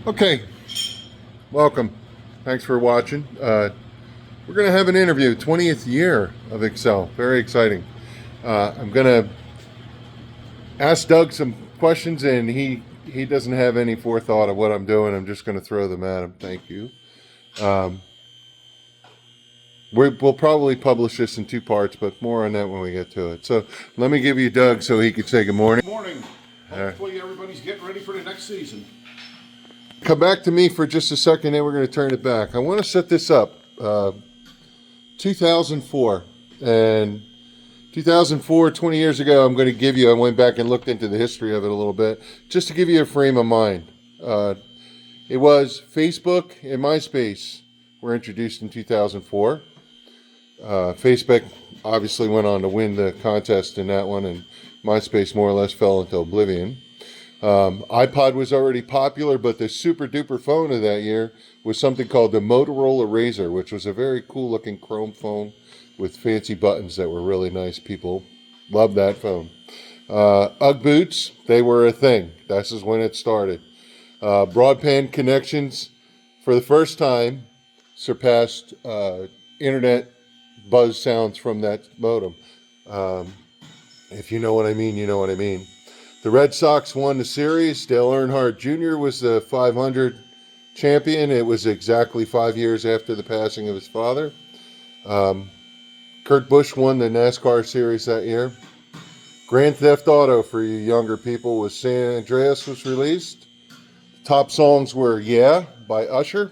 Okay, welcome. Thanks for watching. We're going to have an interview, 20th year of Xcel. Very exciting. I'm going to ask Doug some questions, and he doesn't have any forethought of what I'm doing. I'm just going to throw them at him. Thank you. We'll probably publish this in two parts, but more on that when we get to it. So let me give you Doug so he can say good morning. Good morning. Hopefully everybody's getting ready for the next season. Come back to me for just a second, then we're going to turn it back. I want to set this up. 2004. And 2004, 20 years ago, I'm going to give you, I went back and looked into the history of it a little bit, just to give you a frame of mind. It was Facebook and MySpace were introduced in 2004. Facebook obviously went on to win the contest in that one, and MySpace more or less fell into oblivion. iPod was already popular, but the super duper phone of that year was something called the Motorola Razr, which was a very cool looking chrome phone with fancy buttons that were really nice. People loved that phone. Ugg boots, they were a thing. This is when it started. Broadband connections, for the first time, surpassed internet buzz sounds from that modem. If you know what I mean, you know what I mean. The Red Sox won the series. Dale Earnhardt Jr. was the 500 champion. It was exactly 5 years after the passing of his father. Kurt Busch won the NASCAR series that year. Grand Theft Auto, for you younger people, was San Andreas was released. Top songs were Yeah by Usher,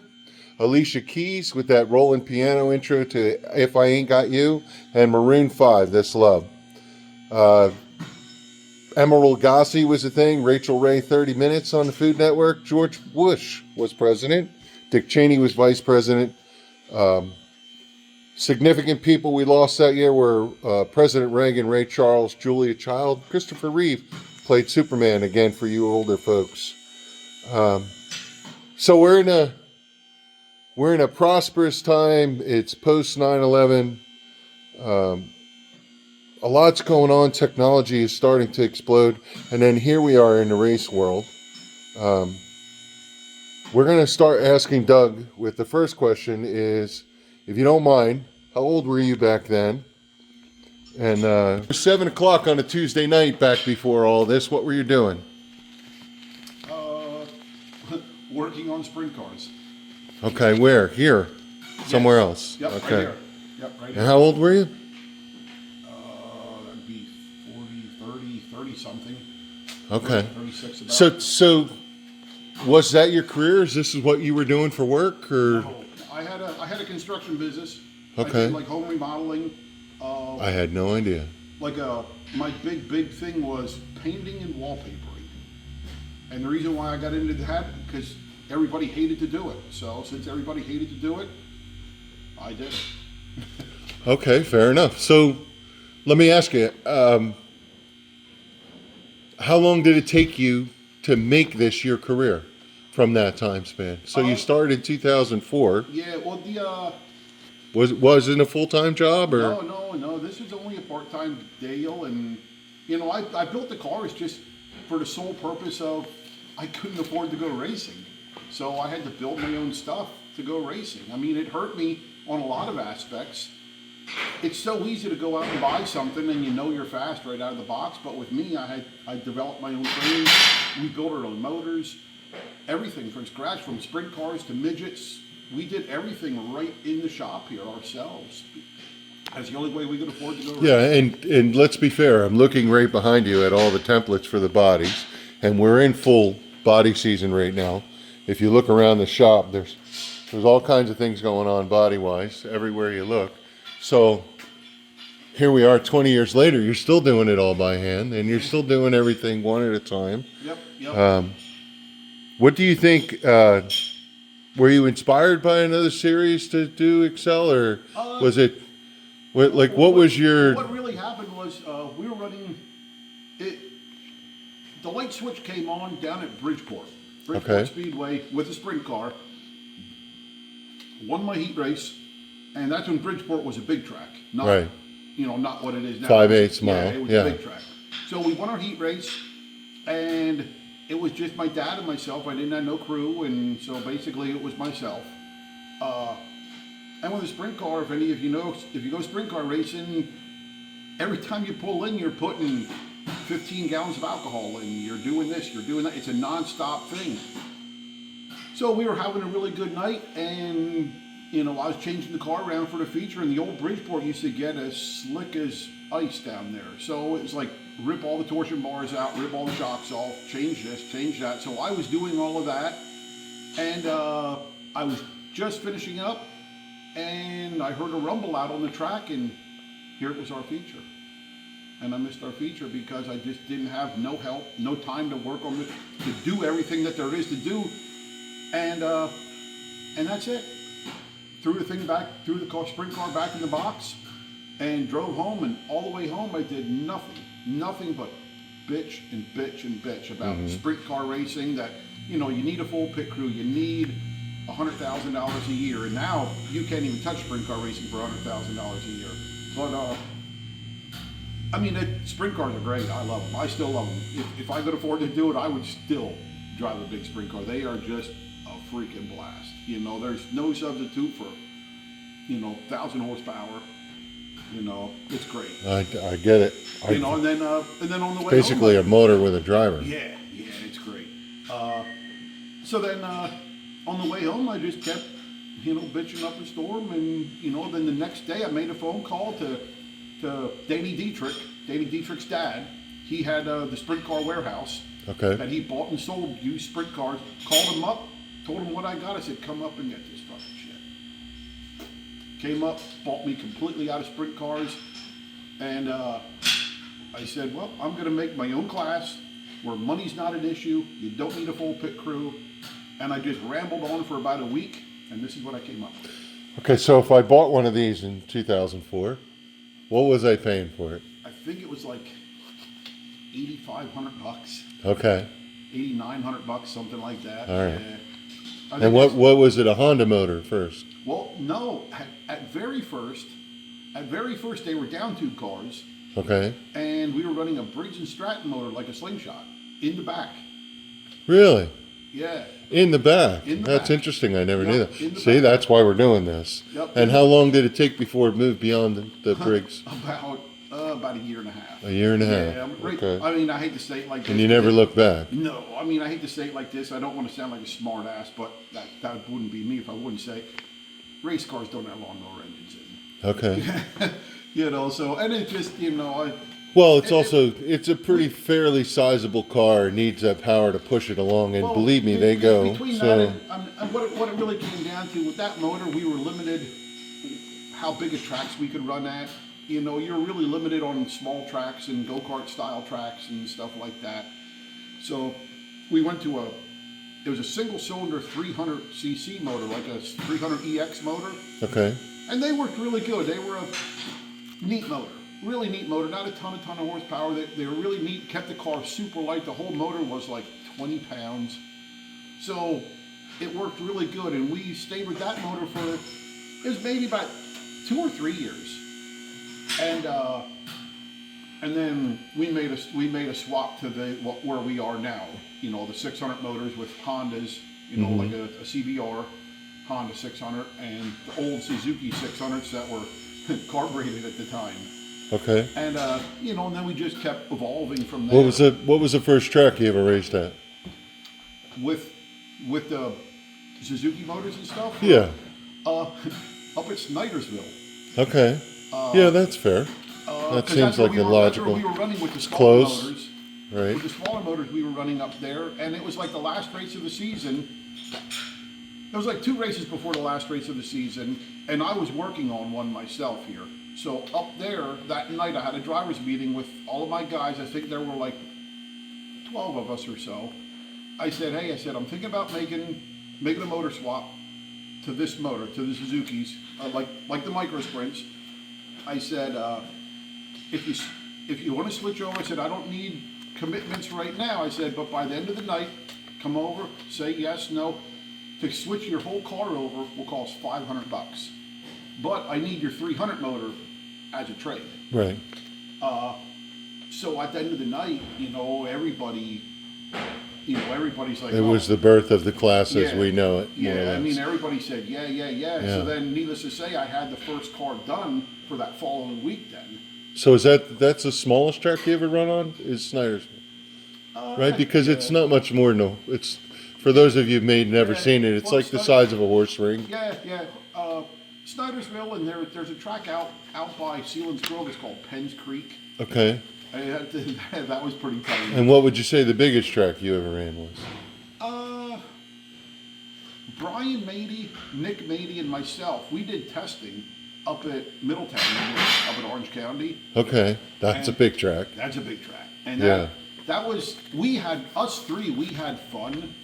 Alicia Keys with that rolling piano intro to If I Ain't Got You, and Maroon 5, This Love. Emerald Lagasse was a thing. Rachel Ray, 30 Minutes on the Food Network. George Bush was president. Dick Cheney was vice president. Significant people we lost that year were President Reagan, Ray Charles, Julia Child. Christopher Reeve played Superman again for you older folks. So we're in a prosperous time. It's post 9/11. A lot's going on. Technology is starting to explode. And then here we are in the race world. We're going to start asking Doug with the first question is, if you don't mind, how old were you back then? And it was 7 o'clock on a Tuesday night back before all this. What were you doing? Working on sprint cars. Okay, where? Here? Somewhere Yes. else? Yep, okay. right here. Yep, right And here. how old were you? That'd be 30 something. Okay. 36 about. So was that your career? Is this what you were doing for work, or? No, I had a construction business. Okay. I did like home remodeling. I had no idea. My big thing was painting and wallpapering. And the reason why I got into that, because everybody hated to do it. So since everybody hated to do it, I did it. Okay, fair enough. So let me ask you, how long did it take you to make this your career from that time span? So you started in 2004. Yeah, well, Was it a full-time job, or? No. This is only a part-time deal, and I built the cars just for the sole purpose of I couldn't afford to go racing, so I had to build my own stuff to go racing. I mean, it hurt me on a lot of aspects. It's so easy to go out and buy something and you're fast right out of the box, but with me, I developed my own frames. We built our own motors, everything from scratch, from sprint cars to midgets. We did everything right in the shop here ourselves. That's the only way we could afford to go racing. Yeah, and let's be fair. I'm looking right behind you at all the templates for the bodies, and we're in full body season right now. If you look around the shop, there's all kinds of things going on body-wise everywhere you look. So here we are 20 years later. You're still doing it all by hand, and you're still doing everything one at a time. Yep. What do you think? Were you inspired by another series to do Xcel, or was it what was your? What really happened was we were running it. The light switch came on down at Bridgeport Speedway with a sprint car. Won my heat race, and that's when Bridgeport was a big track, not not what it is now. 5/8 mile. Yeah, it was a big track. So we won our heat race, and it was just my dad and myself. I didn't have no crew, and so basically it was myself. And with a sprint car, if any of you know, if you go sprint car racing, every time you pull in, you're putting 15 gallons of alcohol in. You're doing this, you're doing that. It's a non-stop thing. So we were having a really good night, and I was changing the car around for the feature, and the old Bridgeport used to get as slick as ice down there. So it was like rip all the torsion bars out, rip all the shocks off, change this, change that. So I was doing all of that, and I was just finishing up, and I heard a rumble out on the track, and here it was our feature. And I missed our feature because I just didn't have no help, no time to work on it, to do everything that there is to do. And that's it. Threw the thing back, threw the sprint car back in the box, and drove home. And all the way home, I did nothing but bitch and bitch and bitch about sprint car racing. That you need a full pit crew, you need $100,000 a year, and now you can't even touch sprint car racing for $100,000 a year. But sprint cars are great. I love them. I still love them. If I could afford to do it, I would still drive a big sprint car. They are just a freaking blast. There's no substitute for 1,000 horsepower. It's great. I get it. And then on the way basically home, a motor with a driver. Yeah, it's great. So then on the way home, I just kept bitching up a storm, and then the next day I made a phone call to Danny Dietrich's dad. He had the sprint car warehouse. Okay. That he bought and sold used sprint cars. Called him up, told him what I got. I said, come up and get this fucking shit. Came up, bought me completely out of sprint cars, and I said, well, I'm going to make my own class where money's not an issue. You don't need a full pit crew. And I just rambled on for about a week, and this is what I came up with. Okay, so if I bought one of these in 2004, what was I paying for it? I think it was like $8,500. Okay. $8,900, something like that. All right. And what was it? A Honda motor first? Well, no. At very first, they were down tube cars. Okay. And we were running a Briggs and Stratton motor, like a slingshot, in the back. Really? Yeah. In the back. In the That's back. interesting. I never knew that. See, back. That's why we're doing this. Yep. And how long did it take before it moved beyond the Briggs? About a year and a half. A year and a half. Yeah, right. Okay. I hate to say it like this. And you never looked back? No. I hate to say it like this. I don't want to sound like a smart ass, but that wouldn't be me if I wouldn't say race cars don't have lawnmower engines in. Okay. So, and it just, Well, it's a pretty fairly sizable car. It needs that power to push it along, and believe me, they go. Between So that and what it really came down to, with that motor, we were limited how big of tracks we could run at. You're really limited on small tracks and go-kart style tracks and stuff like that. So we went to it was a single cylinder 300cc motor, like a 300EX motor. okay. And they worked really good. They were a neat motor. Really neat motor, not a ton of horsepower. They were really neat, kept the car super light. The whole motor was like 20 pounds. So it worked really good, and we stayed with that motor for, it was maybe about 2 or 3 years. And then we made a swap to where we are now. The 600 motors with Hondas, like a CBR Honda 600, and the old Suzuki 600s that were carbureted at the time. Okay. And and then we just kept evolving from there. What was the first track you ever raced at? With the Suzuki motors and stuff? Yeah. Up at Snydersville. Okay. Yeah, that's fair. That seems like a logical. We were running with the smaller motors. Right. With the smaller motors, we were running up there, and it was like the last race of the season. It was like 2 races before the last race of the season, and I was working on one myself here. So up there that night, I had a driver's meeting with all of my guys. I think there were like 12 of us or so. I said, hey, I'm thinking about making a motor swap to this motor, to the Suzuki's, like the micro sprints. I said, if you want to switch over, I said, I don't need commitments right now. I said, but by the end of the night, come over, say yes, no. To switch your whole car over will cost $500. But I need your 300 motor as a trade. Right. So at the end of the night, everybody everybody's like, It was the birth of the class as we know it. More or Yeah, I less. mean, everybody said, yeah. So then, needless to say, I had the first car done for that following week then. So that's the smallest track you ever run on is Snyder's, right? Because it's not much more. No, it's for those of you who may never seen it. It's like the size of a horse ring. Yeah. Snydersville, and there's a track out by Sealands Grove. It's called Penns Creek. Okay. That was pretty tiny. And what would you say the biggest track you ever ran was? Brian Mady, Nick Mady, and myself, we did testing up at Middletown, up in Orange County. Okay, that's a big track. That's a big track. And that was, we had fun,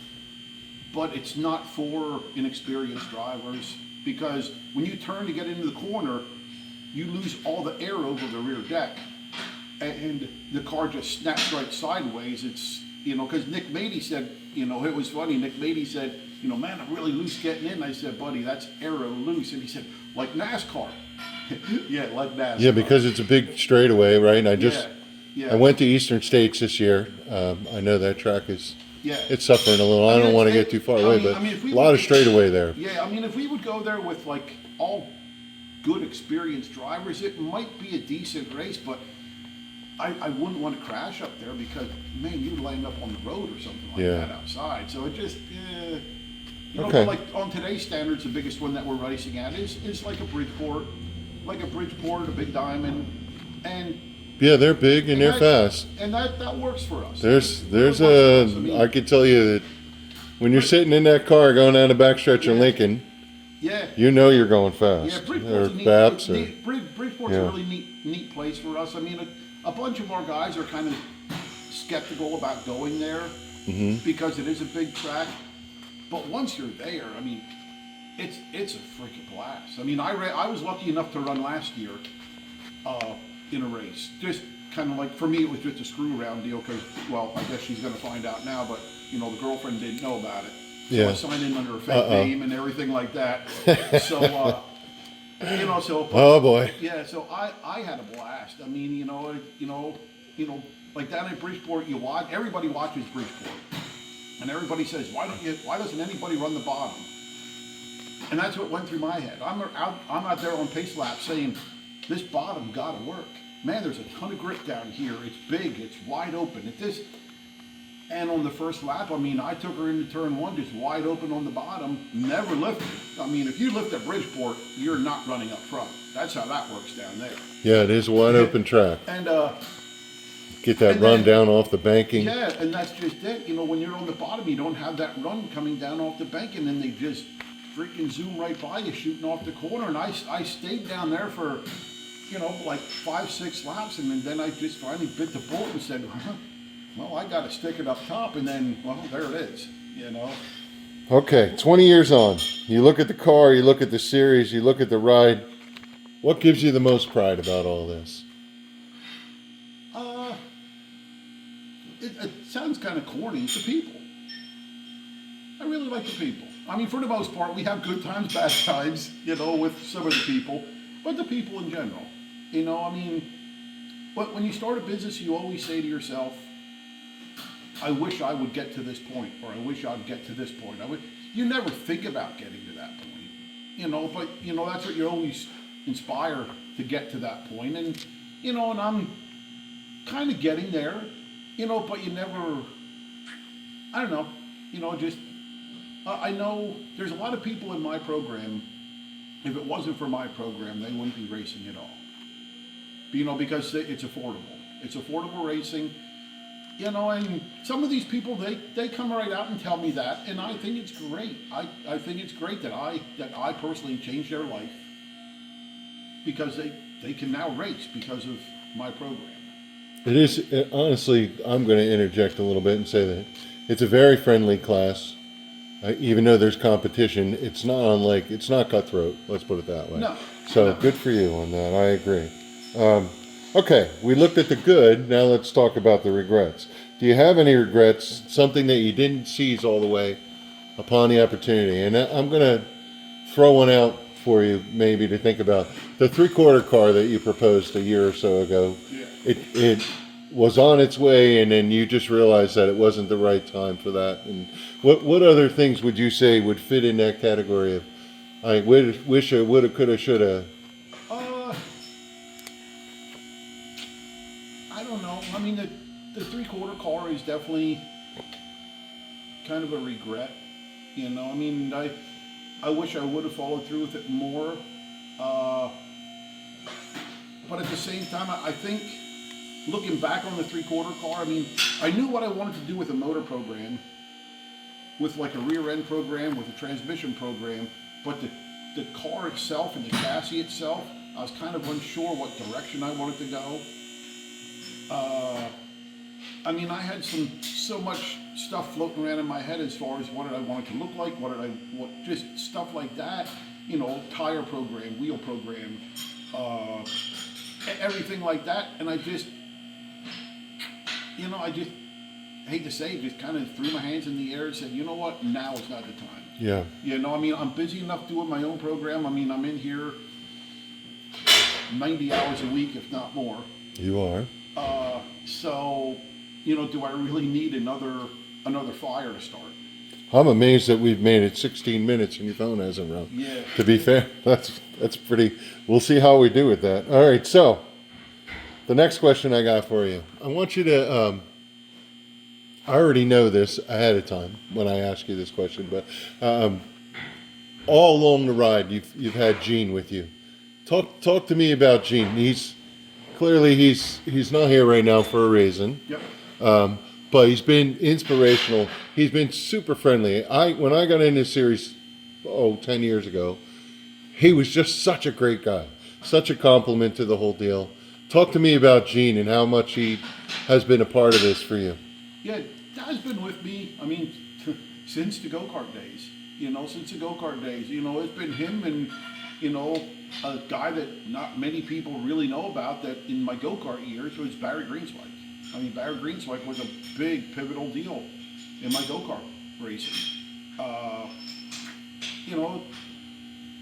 but it's not for inexperienced drivers, because when you turn to get into the corner, you lose all the air over the rear deck, and the car just snaps right sideways. It's, because Nick Mady said, it was funny, Nick Mady said, man, I'm really loose getting in. I said, buddy, that's aero loose. And he said, like NASCAR. Yeah, like NASCAR. Yeah, because it's a big straightaway, right? And I went to Eastern States this year. I know that track is it's suffering a little. I don't want to get too far away, but a lot of straightaway there. Yeah, I mean, if we would go there with like all good experienced drivers, it might be a decent race, but I wouldn't want to crash up there because, man, you'd land up on the road or something like that outside. So it just, but like on today's standards, the biggest one that we're racing at is like a Bridgeport, a Big Diamond, and yeah, they're big and they're fast, and that works for us. I could tell you that when you're sitting in that car going down the backstretch in Lincoln, you're going fast. Yeah, Bridgeport's a really neat place for us. I mean, a bunch of our guys are kind of skeptical about going there because it is a big track. But once you're there, I mean, it's a freaking blast. I mean, I was lucky enough to run last year in a race. Just kind of like, for me, it was just a screw around deal because, well, I guess she's going to find out now, but, the girlfriend didn't know about it. So I signed in under a fake name and everything like that. So, oh boy. Yeah, so I had a blast. I mean, like down at Bridgeport, everybody watches Bridgeport. And everybody says, why doesn't anybody run the bottom? And that's what went through my head. I'm out there on pace lap saying, this bottom gotta work. Man, there's a ton of grip down here. It's big, it's wide open. And on the first lap, I mean, I took her into turn one, just wide open on the bottom, never lifted. I mean, if you lift at Bridgeport, you're not running up front. That's how that works down there. Yeah, it is a wide open track. And get that run down off the banking. Yeah, and that's just it. When you're on the bottom, you don't have that run coming down off the banking, and they just freaking zoom right by you shooting off the corner. And I stayed down there for, like 5-6 laps, and then I just finally bit the bullet and said, well, I got to stick it up top, and then, well, there it is, Okay, 20 years on. You look at the car, you look at the series, you look at the ride. What gives you the most pride about all this? It sounds kind of corny. It's the people. I really like the people. I mean, for the most part, we have good times, bad times, with some of the people, but the people in general. I mean, but when you start a business, you always say to yourself, I wish I would get to this point, or I wish I'd get to this point. You never think about getting to that point, but, that's what you always inspire to get to that point. And, and I'm kind of getting there, but you never, I don't know, just, I know there's a lot of people in my program, if it wasn't for my program, they wouldn't be racing at all. Because it's affordable. It's affordable racing, and some of these people, they come right out and tell me that, and I think it's great. I think it's great that I personally changed their life because they can now race because of my program. It is, honestly, I'm going to interject a little bit and say that it's a very friendly class. Even though there's competition, it's not cutthroat. Let's put it that way. No. So good for you on that. I agree. Okay, we looked at the good. Now let's talk about the regrets. Do you have any regrets? Something that you didn't seize all the way upon the opportunity? And I'm going to throw one out for you, maybe to think about. The 3/4 car that you proposed a year or so ago. Yeah. was on its way, and then you just realized that it wasn't the right time for that. And what other things would you say would fit in that category of I wish I woulda, coulda, shoulda? Uh, I don't know. I mean, the 3/4 car is definitely kind of a regret. You know, I mean, I wish I would have followed through with it more. Uh, but at the same time, I think looking back on the 3/4 car, I mean, I knew what I wanted to do with a motor program, with like a rear end program, with a transmission program, but the car itself and the chassis itself, I was kind of unsure what direction I wanted to go. I mean, I had so much stuff floating around in my head as far as what did I want it to look like, just stuff like that, you know, tire program, wheel program, everything like that, and I just hate to say it, just kind of threw my hands in the air and said, you know what, now is not the time. Yeah. You know, I mean, I'm busy enough doing my own program. I mean, I'm in here 90 hours a week, if not more. You are. So, you know, do I really need another fire to start? I'm amazed that we've made it 16 minutes and your phone hasn't rung. Yeah. To be fair, that's pretty. We'll see how we do with that. All right. So, the next question I got for you, I want you to. I already know this ahead of time when I ask you this question, but all along the ride, you've had Gene with you. Talk to me about Gene. He's not here right now for a reason. Yep. But he's been inspirational. He's been super friendly. When I got into this series, 10 years ago, he was just such a great guy. Such a compliment to the whole deal. Talk to me about Gene and how much he has been a part of this for you. Yeah, Dad's been with me, I mean, since the go-kart days. You know, since the go-kart days. You know, it's been him and, you know, a guy that not many people really know about that in my go-kart years was Barry Greenswijk. I mean, Barry Greenswijk was a big, pivotal deal in my go-kart racing. You know,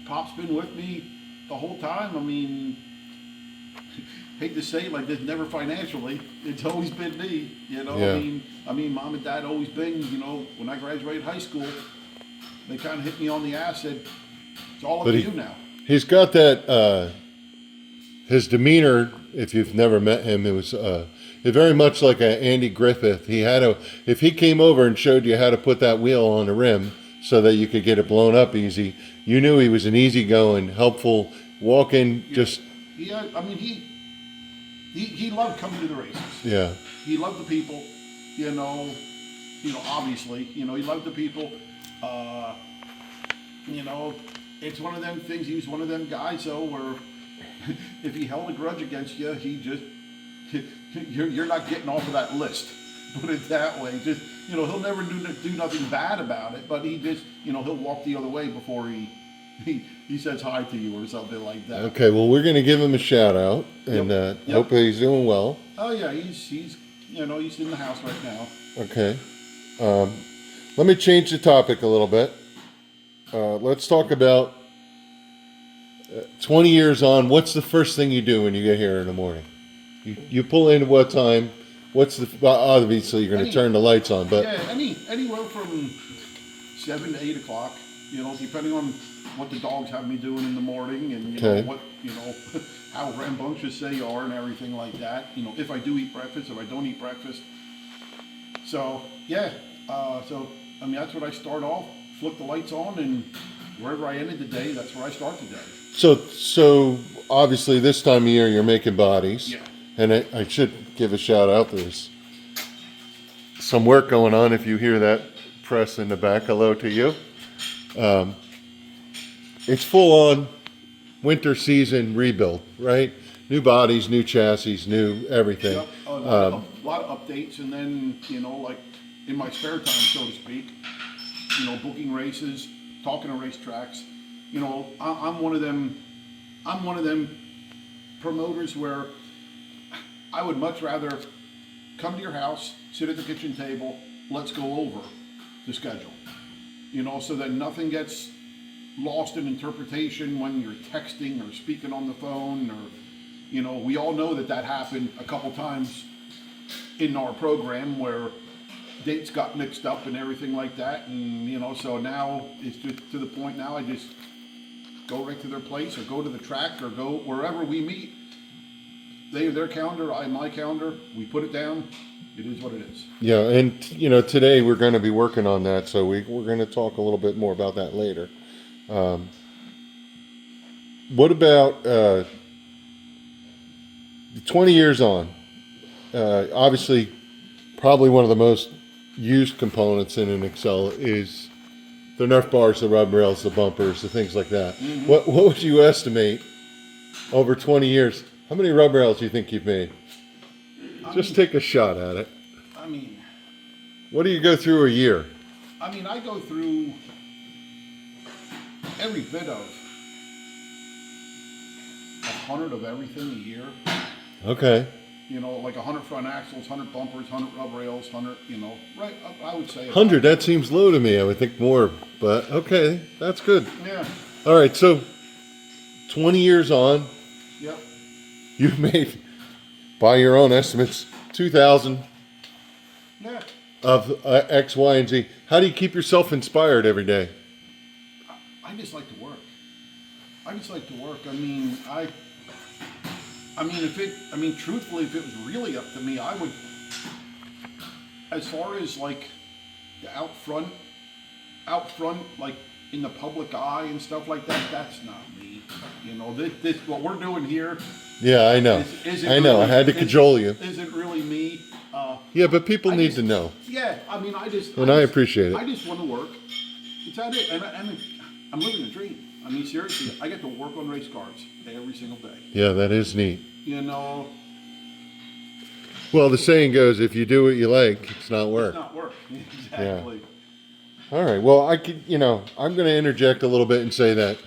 Pop's been with me the whole time. I mean, hate to say it like this, never financially. It's always been me, you know. Yeah. I mean, Mom and Dad always been, you know, when I graduated high school, they kind of hit me on the ass, said, it's all up to you now. He's got that, his demeanor, if you've never met him, it was very much like a Andy Griffith. If he came over and showed you how to put that wheel on the rim so that you could get it blown up easy, you knew he was an easygoing, helpful, walking, just... Yeah, I mean, he loved coming to the races. Yeah. He loved the people, you know, obviously, you know, he loved the people. You know, it's one of them things, he was one of them guys, though, where if he held a grudge against you, you're not getting off of that list. Put it that way. Just, you know, he'll never do nothing bad about it, but he just, you know, he'll walk the other way before he says hi to you or something like that. Okay, well, we're going to give him a shout out and Yep. hope he's doing well. Oh yeah, he's you know, he's in the house right now. Okay. Let me change the topic a little bit. Let's talk about 20 years on. What's the first thing you do when you get here in the morning? You pull in at what time? Obviously you're going to turn the lights on, but yeah, anywhere from 7 to 8 o'clock. You know, depending on what the dogs have me doing in the morning, and you know what, you know, how rambunctious they are and everything like that. You know, if I do eat breakfast, if I don't eat breakfast. So yeah, so I mean that's what I start off. Flip the lights on, and wherever I ended the day, that's where I start the day. So obviously this time of year you're making bodies. Yeah. And I should give a shout out. There's some work going on. If you hear that press in the back, hello to you. It's full on winter season rebuild, right? New bodies, new chassis, new everything. Yep. A lot of updates, and then, you know, like in my spare time, so to speak, you know, booking races, talking to racetracks. You know, I'm one of them promoters where I would much rather come to your house, sit at the kitchen table, let's go over the schedule. You know, so that nothing gets lost in interpretation when you're texting or speaking on the phone, or, you know, we all know that happened a couple times in our program where dates got mixed up and everything like that, and so now it's just to the point now I just go right to their place or go to the track or go wherever we meet. They have their calendar, I have my calendar. We put it down. It is what it is. Yeah, and today we're going to be working on that, so we're going to talk a little bit more about that later. What about 20 years on? Obviously, probably one of the most used components in an Xcel is the Nerf bars, the rub rails, the bumpers, the things like that. Mm-hmm. What would you estimate over 20 years? How many rub rails do you think you've made? Just take a shot at it. I mean, what do you go through a year? I mean, I go through every bit of 100 of everything a year. Okay. Like 100 front axles, 100 bumpers, 100 rub rails, 100, right, I would say. 100, that seems low to me. I would think more, but okay, that's good. Yeah. All right, so 20 years on. Yep. You've made, by your own estimates, 2,000 of X, Y, and Z. How do you keep yourself inspired every day? I just like to work. Truthfully, if it was really up to me, I would, as far as like the out front, like in the public eye and stuff like that, that's not me. This what we're doing here. Yeah, I know. Really, I had to cajole you. Isn't really me. Yeah, but people need to know. Yeah, I appreciate it. I just want to work. It's that it, and I'm living a dream. I mean, seriously, I get to work on race cars every single day. Yeah, that is neat. Well, the saying goes, if you do what you like, it's not work. It's not work. Exactly. Yeah. All right. Well, I'm going to interject a little bit and say that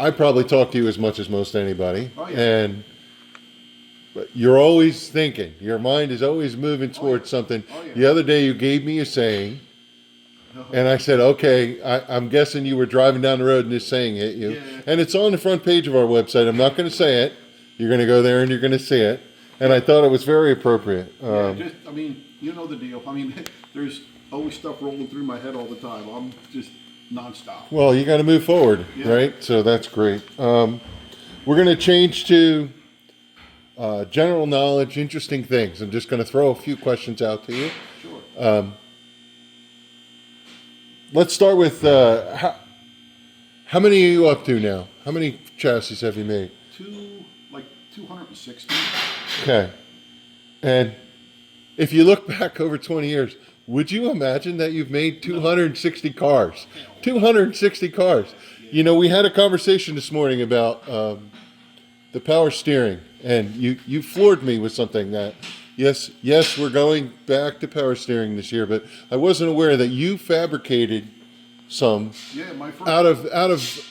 I probably talk to you as much as most anybody. Oh, yeah. And you're always thinking. Your mind is always moving towards something. Oh, yeah. The other day you gave me a saying. And I said, okay, I'm guessing you were driving down the road and this saying hit you. Yeah. And it's on the front page of our website. I'm not going to say it. You're going to go there and you're going to see it. And I thought it was very appropriate. You know the deal. I mean, there's always stuff rolling through my head all the time. I'm just nonstop. Well, you got to move forward, right? So that's great. We're going to change to general knowledge, interesting things. I'm just going to throw a few questions out to you. Sure. Let's start with how many are you up to now? How many chassis have you made? 260. Okay. And if you look back over 20 years, would you imagine that you've made 260 cars? 260 cars. We had a conversation this morning about the power steering, and you floored me with something that, yes, we're going back to power steering this year, but I wasn't aware that you fabricated some my first out of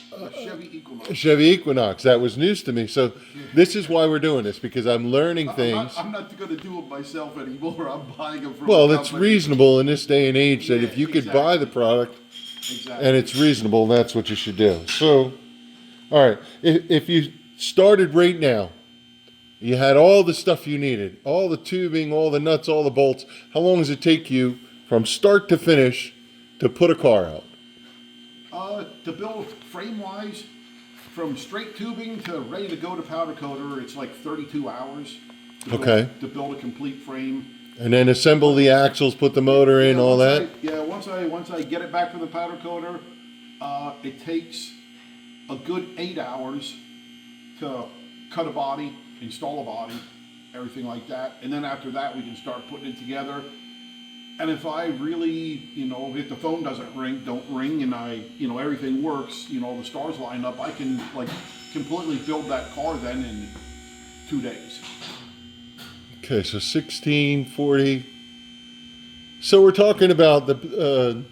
Chevy Equinox. That was news to me. So this is why we're doing this, because I'm learning things. I'm not going to do them myself anymore. I'm buying them from. Well, it's reasonable in this day and age that if you could buy the product and it's reasonable, that's what you should do. So, all right, if you started right now, you had all the stuff you needed, all the tubing, all the nuts, all the bolts. How long does it take you from start to finish to put a car out? To build frame-wise, from straight tubing to ready to go to powder coater, it's like 32 hours. To build a complete frame. And then assemble the axles, put the motor in, all that? Once I get it back from the powder coater, it takes a good 8 hours to cut a body, install a body, everything like that. And then after that, we can start putting it together. And if I really, if the phone don't ring and everything works, the stars line up, I can completely build that car then in 2 days. Okay, so 1640. So we're talking about the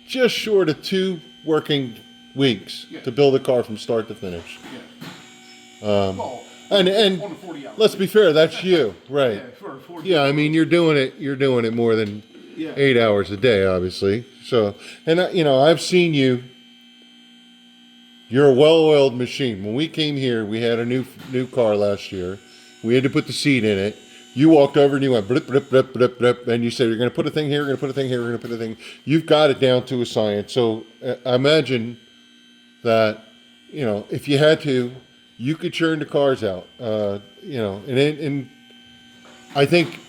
just short of 2 working weeks to build a car from start to finish. Yeah. And let's be fair, that's you, right? For 40 I mean, you're doing it more than 8 hours a day, obviously. So, and I've seen you. You're a well-oiled machine. When we came here, we had a new car last year. We had to put the seat in it. You walked over and you went blip, blip, blip, blip, blip, and you said, you're going to put a thing here, we're going to put a thing here, we're going to put a thing. You've got it down to a science. So I imagine that, if you had to, you could churn the cars out. And I think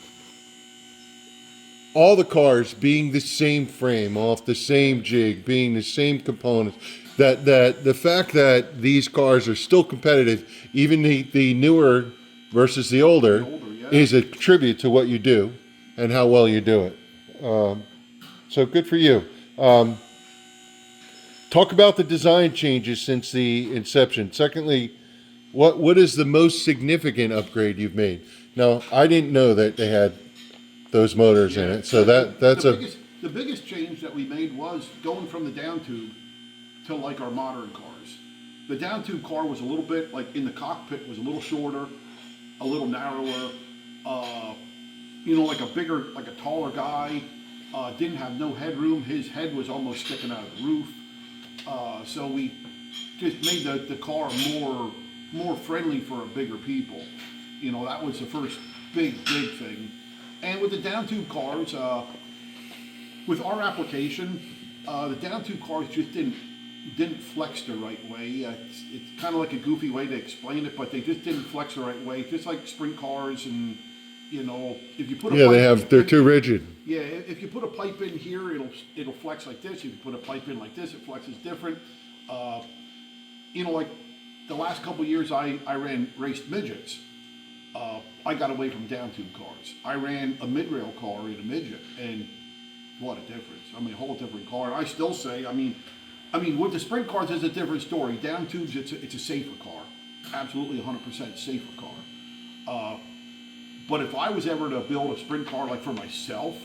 all the cars being the same frame, off the same jig, being the same components, that the fact that these cars are still competitive, even the newer versus the older, yeah. is a tribute to what you do and how well you do it. So good for you. Talk about the design changes since the inception. Secondly, what is the most significant upgrade you've made? Now, I didn't know that they had those motors in it, so the biggest change that we made was going from the down tube to like our modern cars. The down tube car was a little bit like in the cockpit was a little shorter, a little narrower. Like a taller guy. Didn't have no headroom. His head was almost sticking out of the roof. So we just made the car more friendly for bigger people. That was the first big thing. And with the down tube cars, with our application, the down tube cars just didn't flex the right way. It's kind of like a goofy way to explain it, but they just didn't flex the right way. Just like sprint cars, and if you put they're too rigid. Yeah, if you put a pipe in here, it'll flex like this. If you put a pipe in like this, it flexes different. Like the last couple of years, I raced midgets. I got away from down tube cars. I ran a mid-rail car in a midget, and what a difference. I mean, a whole different car. And I still say, I mean, with the sprint cars, it's a different story. Down tubes, it's a safer car. Absolutely 100% safer car. But if I was ever to build a sprint car like for myself,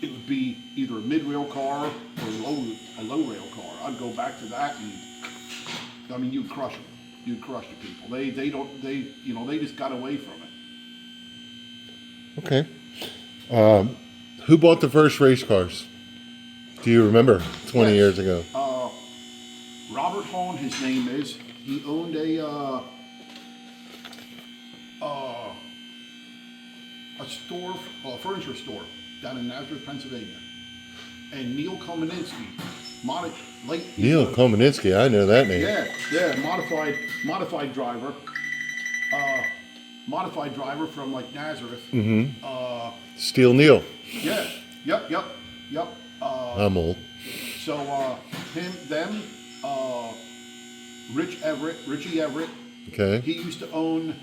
it would be either a mid-rail car or a low-rail car. I'd go back to that, and you'd crush them. You'd crush the people. They just got away from it. Okay. Who bought the first race cars? Do you remember 20 years ago? Robert Hahn, his name is. He owned a furniture store down in Nazareth, Pennsylvania. And Neil Komaninski, Neil Komaninski, I know that name. Modified driver. Modified driver from like Nazareth. Mm-hmm. Steel Neil. Yeah. Yep. I'm old. So Richie Everett. Okay. He used to own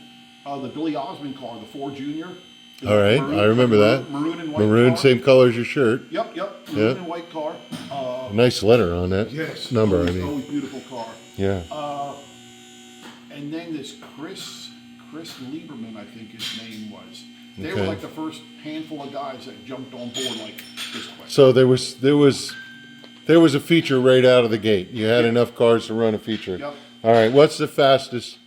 the Billy Osmond car, the Ford Junior. All right, I remember that. Maroon and white Maroon, car. same color as your shirt. Yep. Maroon and white car. Nice letter on that. Yes. Number, always beautiful car. Yeah. And then this Chris Lieberman, I think his name was. They Okay. were like the first handful of guys that jumped on board like this quick. So there was a feature right out of the gate. You had enough cars to run a feature. Yep. All right. What's the fastest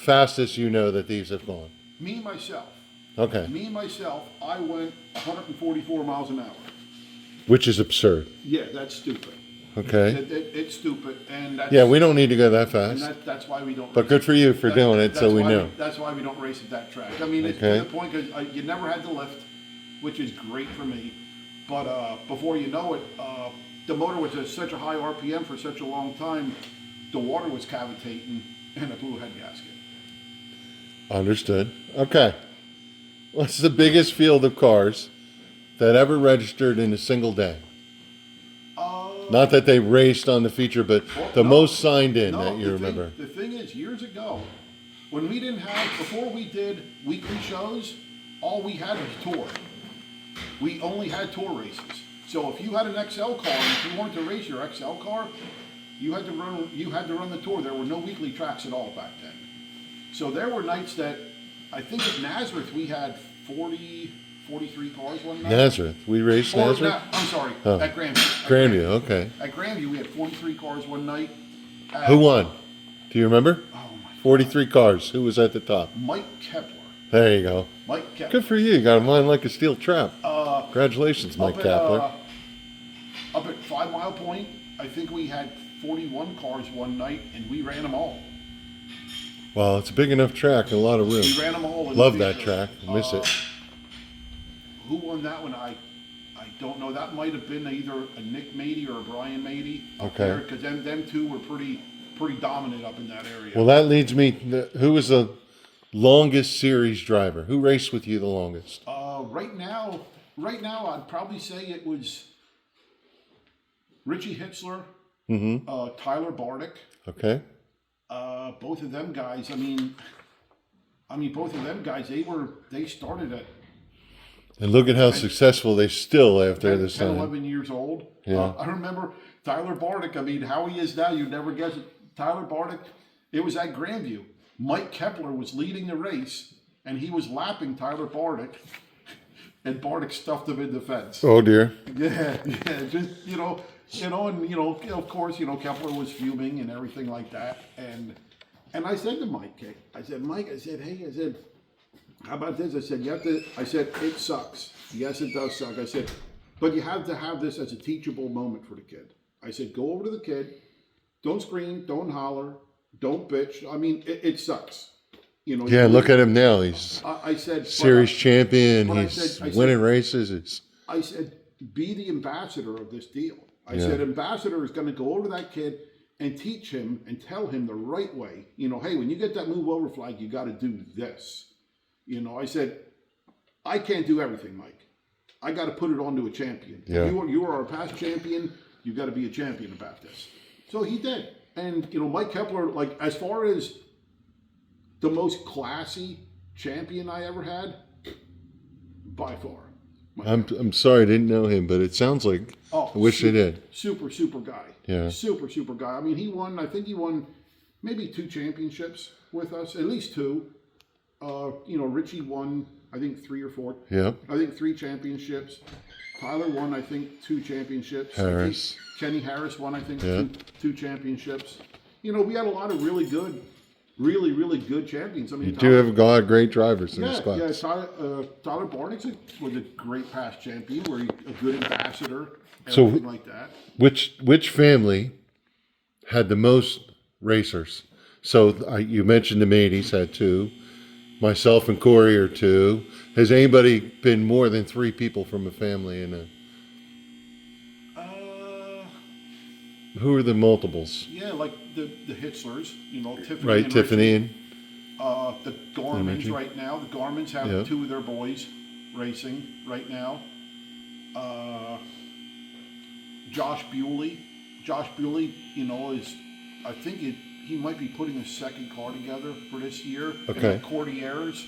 that these have gone? Me, myself, I went 144 miles an hour. Which is absurd. Yeah, that's stupid. Okay. It's stupid, and that's, Yeah, we don't need to go that fast. and that's why we don't. But race good for you for doing it, so we know. That's why we don't race at that track. I mean, it's Okay. to the point because you never had the lift, which is great for me. But before you know it, the motor was at such a high RPM for such a long time, the water was cavitating, and it blew a head gasket. Understood. Okay. What's the biggest field of cars that ever registered in a single day? Not that they raced on the feature, but most signed in that you remember. The thing is, years ago, when we didn't have, before we did weekly shows, all we had was tour. We only had tour races. So if you had an Xcel car, and if you wanted to race your Xcel car, you had to run the tour. There were no weekly tracks at all back then. So there were nights that, I think at Nazareth we had 43 cars one night. Nazareth. We raced Nazareth? I'm sorry, Oh. at Grandview. Grandview, okay. At Grandview we had 43 cars one night. Who won? Do you remember? Oh my God. 43 cars. Who was at the top? Mike Kepler. There you go. Mike Kepler. Good for you. You got a mind like a steel trap. Congratulations, Mike Kapler. Up at 5 Mile Point, I think we had 41 cars one night, and we ran them all. Well, it's a big enough track and a lot of room. We ran them all. In Love the that feature. track. Miss it. Who won that one? I don't know. That might have been either a Nick Mady or a Brian Mady. Okay. Because them two were pretty dominant up in that area. Well, that leads me. Who was the longest series driver? Who raced with you the longest? Right now, I'd probably say it was Richie Hitzler, Tyler Bardick. Okay. Both of them guys. I mean, both of them guys. They started at. And look at how successful they still after 10, this 10, time. 11 years old. Yeah. I remember Tyler Bardick. I mean, how he is now, you'd never guess it. Tyler Bardick. It was at Grandview. Mike Kepler was leading the race, and he was lapping Tyler Bardick. And Bardick stuffed him in the fence. Oh dear. Yeah, just and of course, Kepler was fuming and everything like that. And I said to Mike, Mike, hey, how about this? I said, it sucks. Yes, it does suck. I said, but you have to have this as a teachable moment for the kid. I said, go over to the kid, don't scream, don't holler, don't bitch. I mean, it sucks. Yeah, look at him now. He's I said series champion. but He's I said, winning races. I said, be the ambassador of this deal. I Yeah. said, ambassador is going to go over to that kid and teach him and tell him the right way. Hey, when you get that move over flag, you got to do this. I said, I can't do everything, Mike. I got to put it on to a champion. Yeah. You are our past champion. You got to be a champion about this. So he did. And, Mike Kepler, like, as far as the most classy champion I ever had, by far. I'm sorry I didn't know him, but it sounds like I wish I did. Super guy. Yeah. Super guy. I mean, I think he won maybe 2 championships with us, at least 2. Richie won, I think 3 or 4. Yeah. I think 3 championships. Tyler won, I think 2 championships. Harris. I think Kenny Harris won, I think, Yeah. 2 championships. We had a lot of really good champions. I mean, You do have a lot of great drivers in this class. Yeah, Tyler Barnick was a great past champion, a good ambassador, everything like that. Which family had the most racers? So you mentioned the Mady's had 2. Myself and Corey are 2. Has anybody been more than 3 people from a family in a? Who are the multiples? Yeah, like the Hitzlers, Tiffany. Right, and Tiffany Richie. and The Garmins Richie. right now. The Garmins have Yeah. 2 of their boys racing right now. Josh Bewley. Josh Bewley, is I think he might be putting a second car together for this year. Okay. And the Courtiers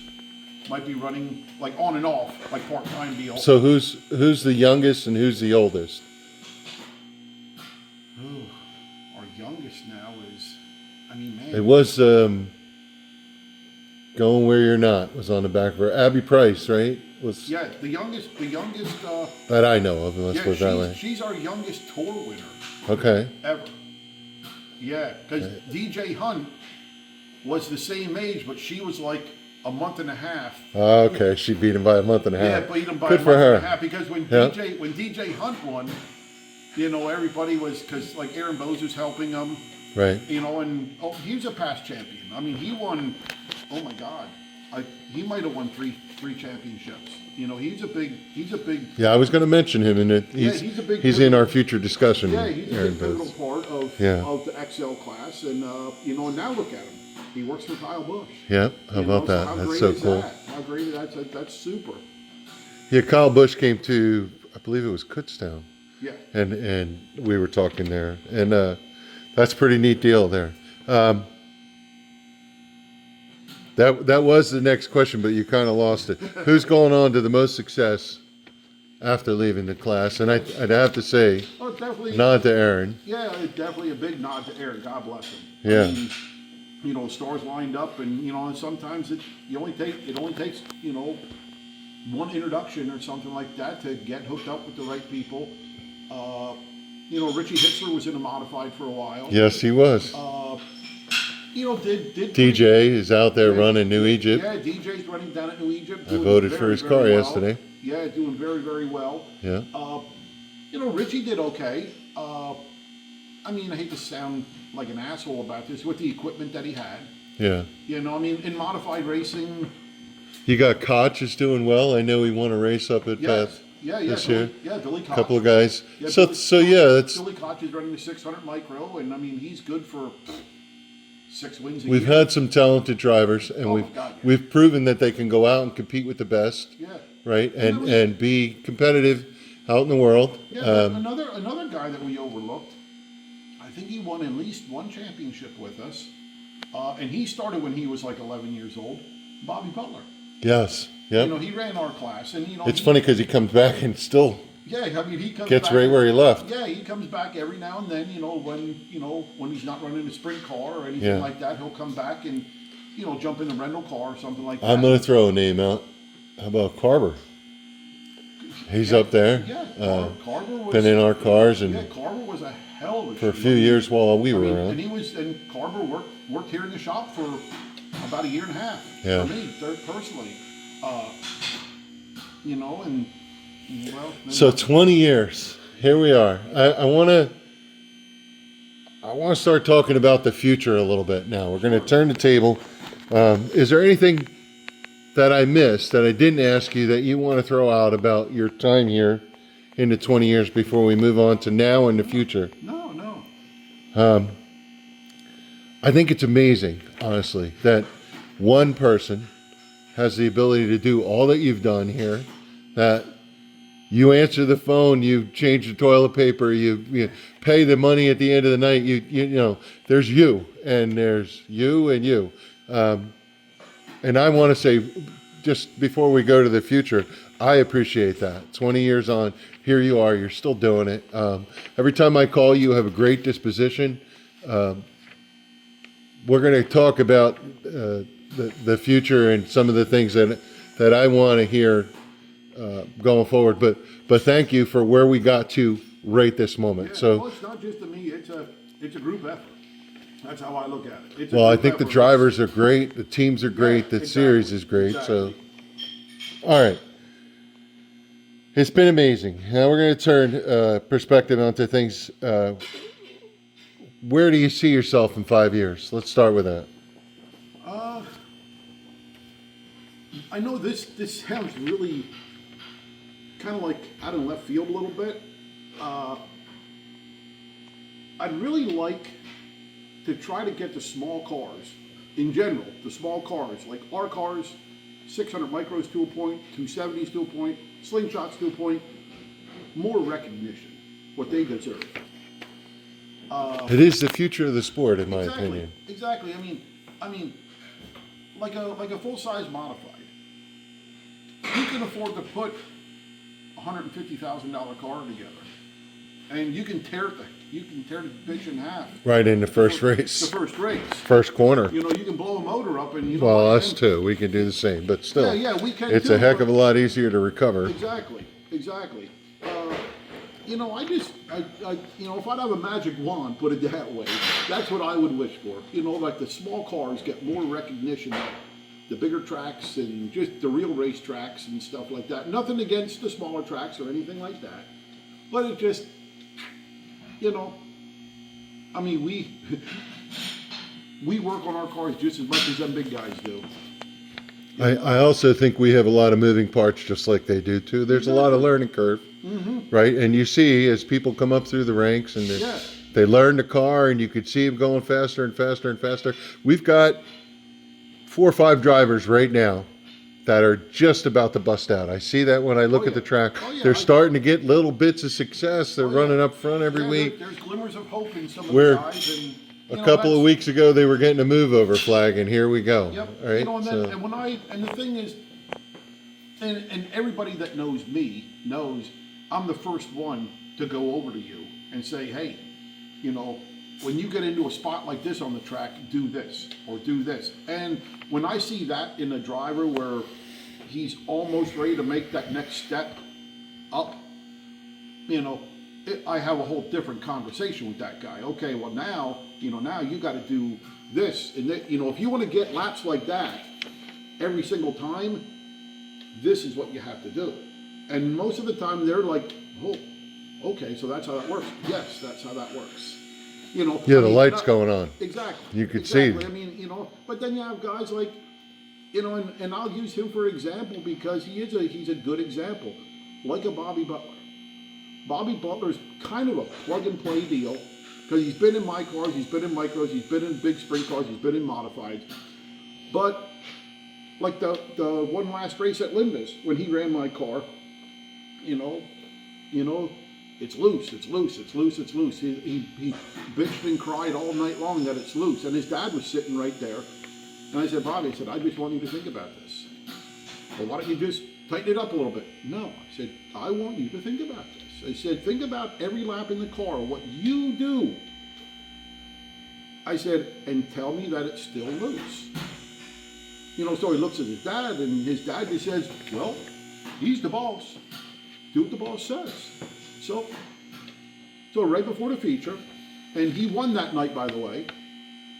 might be running like on and off, like part-time deal. So who's the youngest and who's the oldest? Our youngest now is, man. It was Going Where You're Not was on the back of her. Abby Price, right? Was Yeah, the youngest. that I know of. Let's put it that way. She's our youngest tour winner Okay. ever. Yeah, because DJ Hunt was the same age, but she was like a month and a half. Okay, she beat him by a month and a half. Yeah, beat him by Good a for month her. and a half. Because when Yeah. DJ Hunt won, everybody was, because like Aaron Bose was helping him. Right. And he was a past champion. I mean, he won. Oh my God, he might have won three championships. He's a big. Yeah, I was going to mention him, and he's a big. he's in our future discussion. Yeah, he's a Aaron big pivotal Booth. part of the Xcel class, and and now look at him. He works for Kyle Busch. Yeah, how about that? How That's great so is cool. that? How great is that? That's super. Yeah, Kyle Busch came to, I believe it was Kutztown, Yeah. and we were talking there, and that's a pretty neat deal there. That was the next question, but you kind of lost it. Who's going on to the most success after leaving the class? And I'd have to say, Oh, definitely. nod to Aaron. Yeah, definitely a big nod to Aaron. God bless him. Yeah. I mean, stars lined up, and and sometimes it only takes one introduction or something like that to get hooked up with the right people. Richie Hitzler was in a modified for a while. Yes, he was. Did DJ is out there running New Egypt. Yeah, DJ's running down at New Egypt. I voted for his car well. yesterday. Yeah, doing very, very well. Yeah. Richie did okay. I hate to sound like an asshole about this with the equipment that he had. Yeah. You know, I mean, in modified racing, You got Koch is doing well. I know he won a race up at Path this year. Billy Koch. A couple of guys. Yeah, That's Billy Koch is running the 600 micro, and I mean, he's good for 6 wins a we've year. had some talented drivers, and we've proven that they can go out and compete with the best. Yeah. Right, and be competitive out in the world. Yeah, another guy that we overlooked. I think he won at least one championship with us, and he started when he was like 11 years old. Bobby Butler. Yes. Yep. You know, he ran our class, and you know, it's funny because he comes back and still I mean, he comes gets back, right where he left. Yeah, he comes back every now and then. You know, when he's not running a sprint car or anything like that, he'll come back and jump in the rental car or something like that. I'm going to throw a name out. How about Carver? He's up there. Yeah, Carver was been in our cars, and Carver was a hell of a for a few years while we were around. And Carver worked here in the shop for about a year and a half. Yeah. For me personally, and well. So 20 years. Here we are. I want to start talking about the future a little bit now. We're going to turn the table. Is there anything that I missed that I didn't ask you that you want to throw out about your time here in the 20 years before we move on to now and the future? No. I think it's amazing, honestly, that one person has the ability to do all that you've done here, that you answer the phone, you change the toilet paper, you pay the money at the end of the night, you know, there's you, and there's you and you. And I want to say, just before we go to the future, I appreciate that. 20 years on, here you are, you're still doing it. Every time I call you, have a great disposition. We're going to talk about the future and some of the things that I want to hear going forward. But thank you for where we got to right this moment. Yeah, well, it's not just to me; it's a group effort. That's how I look at it. Well, I think the drivers are great, the teams are great, the series is great. Exactly. So, all right. It's been amazing. Now we're going to turn perspective onto things. Where do you see yourself in 5 years? Let's start with that. I know this sounds really kind of like out in left field a little bit. I'd really like to try to get the small cars, in general, the small cars, like our cars, 600 micros to a point, 270s to a point, slingshots to a point, more recognition, what they deserve. It is the future of the sport, in my opinion. Exactly. I mean, like a full-size modified, you can afford to put $150,000 car together, and you can tear the bitch in half. Right in the first race. The first race. First corner. You know, you can blow a motor up, and well, us too. We can do the same, but still. Yeah, we can. It's a heck of a lot easier to recover. Exactly. You know, if I'd have a magic wand, put it that way, that's what I would wish for. You know, like the small cars get more recognition at the bigger tracks and just the real race tracks and stuff like that. Nothing against the smaller tracks or anything like that. But it just, you know, I mean, we work on our cars just as much as them big guys do. I also think we have a lot of moving parts just like they do too. There's a lot of learning curve, right? And you see as people come up through the ranks and they learn the car and you could see them going faster and faster and faster. We've got 4 or 5 drivers right now that are just about to bust out. I see that when I look at the track. They're starting to get little bits of success. They're running up front every week. There's glimmers of hope in some of the guys. And a couple of weeks ago, they were getting a move over flag, and here we go. Yep. All right. You know, and the thing is, and everybody that knows me knows I'm the first one to go over to you and say, hey, you know, when you get into a spot like this on the track, do this or do this. And when I see that in a driver where he's almost ready to make that next step up, you know, I have a whole different conversation with that guy. Okay, well now you got to do this, and that, you know, if you want to get laps like that every single time, this is what you have to do. And most of the time they're like, oh, okay, so that's how that works. Yes, that's how that works. You know. Yeah, I the mean, light's going on. Exactly. You could see. I mean, you know, but then you have guys like, you know, and I'll use him for example because he's a good example, like a Bobby Butler. Bobby Butler's kind of a plug and play deal because he's been in my cars, he's been in micros, he's been in big sprint cars, he's been in modifieds. But like the one last race at Lindus when he ran my car, you know, it's loose, it's loose, it's loose, it's loose. He bitched and cried all night long that it's loose, and his dad was sitting right there. And I said, Bobby, I said, I just want you to think about this. Well, why don't you just tighten it up a little bit? No, I said, I want you to think about this. I said, think about every lap in the car, what you do. I said, and tell me that it's still loose. You know, so he looks at his dad, and his dad just says, well, he's the boss. Do what the boss says. So right before the feature, and he won that night, by the way.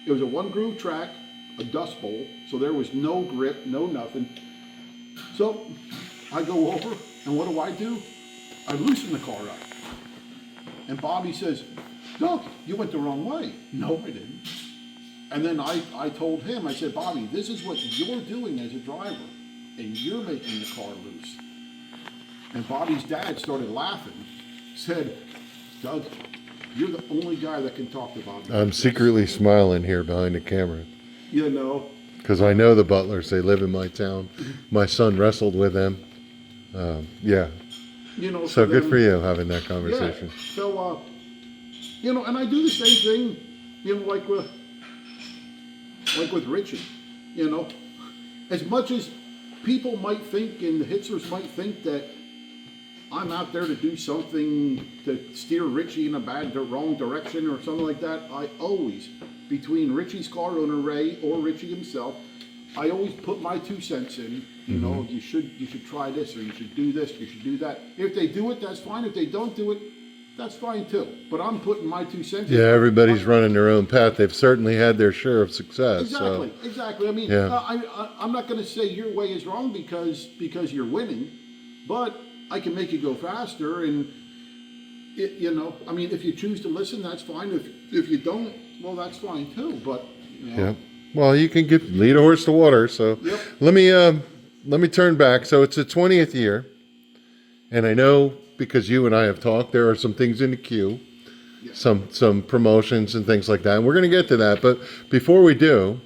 It was a one groove track, a dust bowl, so there was no grip, no nothing. So I go over, and what do? I loosen the car up. And Bobby says, Doug, you went the wrong way. No, I didn't. And then I told him, I said, Bobby, this is what you're doing as a driver, and you're making the car loose. And Bobby's dad started laughing, said, Doug, you're the only guy that can talk to Bobby. I'm secretly smiling here behind the camera. You know. Because I know the Butlers, they live in my town. My son wrestled with them. Yeah. You know, so good for you having that conversation. Yeah. So, you know, and I do the same thing, you know, like with Richie, you know. As much as people might think and the Hitzers might think that I'm out there to do something to steer Richie in a wrong direction or something like that, I always, between Richie's car owner Ray or Richie himself, I always put my 2 cents in. You know, you should try this, or you should do this, you should do that. If they do it, that's fine. If they don't do it, that's fine too. But I'm putting my 2 cents in. Yeah, everybody's running their own path. They've certainly had their share of success. Exactly, so. Exactly. I mean, yeah. I'm not going to say your way is wrong because you're winning, but I can make you go faster. And you know, I mean, if you choose to listen, that's fine. If you don't, well, that's fine too. But you know. Yeah. Well, you can lead a horse to water. So yep. Let me turn back. So it's the 20th year, and I know because you and I have talked, there are some things in the queue, yeah. some promotions and things like that. And we're going to get to that. But before we do,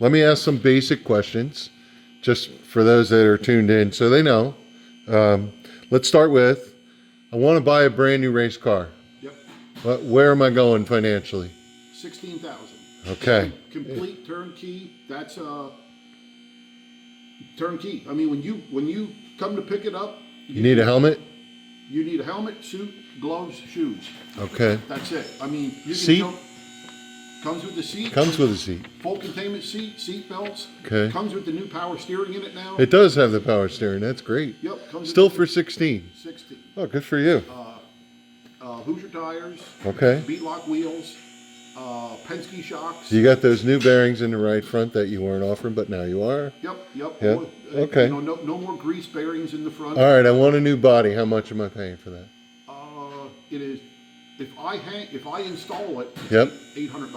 let me ask some basic questions, just for those that are tuned in, so they know. Let's start with, I want to buy a brand new race car. Yep. But where am I going financially? $16,000. Okay. Complete turnkey. That's turnkey. I mean, when you come to pick it up, you need a helmet. You need a helmet, suit, gloves, shoes. Okay. That's it. I mean, you can seat. Comes with the seat. Comes with a seat. Full containment seat belts. Okay. Comes with the new power steering in it now. It does have the power steering. That's great. Yep. Comes still for 16. 16. Oh, good for you. Hoosier tires. Okay. Beat-lock wheels. Penske shocks. You got those new bearings in the right front that you weren't offering, but now you are. Yep. Okay. You know, no more grease bearings in the front. All right. I want a new body. How much am I paying for that? It is. If I install it, it's yep. $800.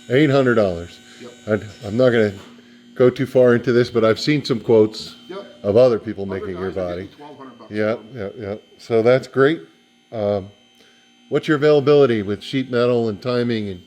$800. Yep. I'm not going to go too far into this, but I've seen some quotes of other people making your body. $1,200. Yeah. So that's great. What's your availability with sheet metal and timing and?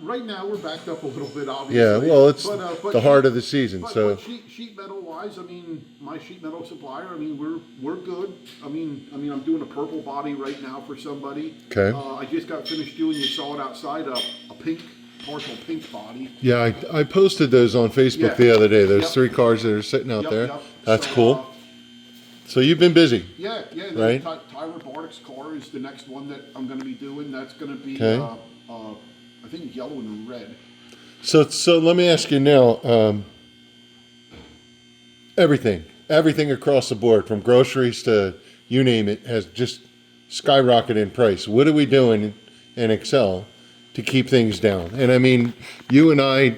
Right now we're backed up a little bit, obviously. Yeah, well, it's the heart of the season. But sheet metal wise, I mean, my sheet metal supplier, I mean, we're good. I mean, I'm doing a purple body right now for somebody. Okay. I just got finished doing. You saw it outside, a pink, partial pink body. Yeah, I posted those on Facebook the other day. Those 3 cars that are sitting out there. Yep. That's cool. So you've been busy. Yeah. Right. Tyler Bardick's car is the next one that I'm going to be doing. That's going to be. I think yellow and red. So let me ask you now, everything across the board, from groceries to you name it, has just skyrocketed in price. What are we doing in Xcel to keep things down? And I mean, you and I,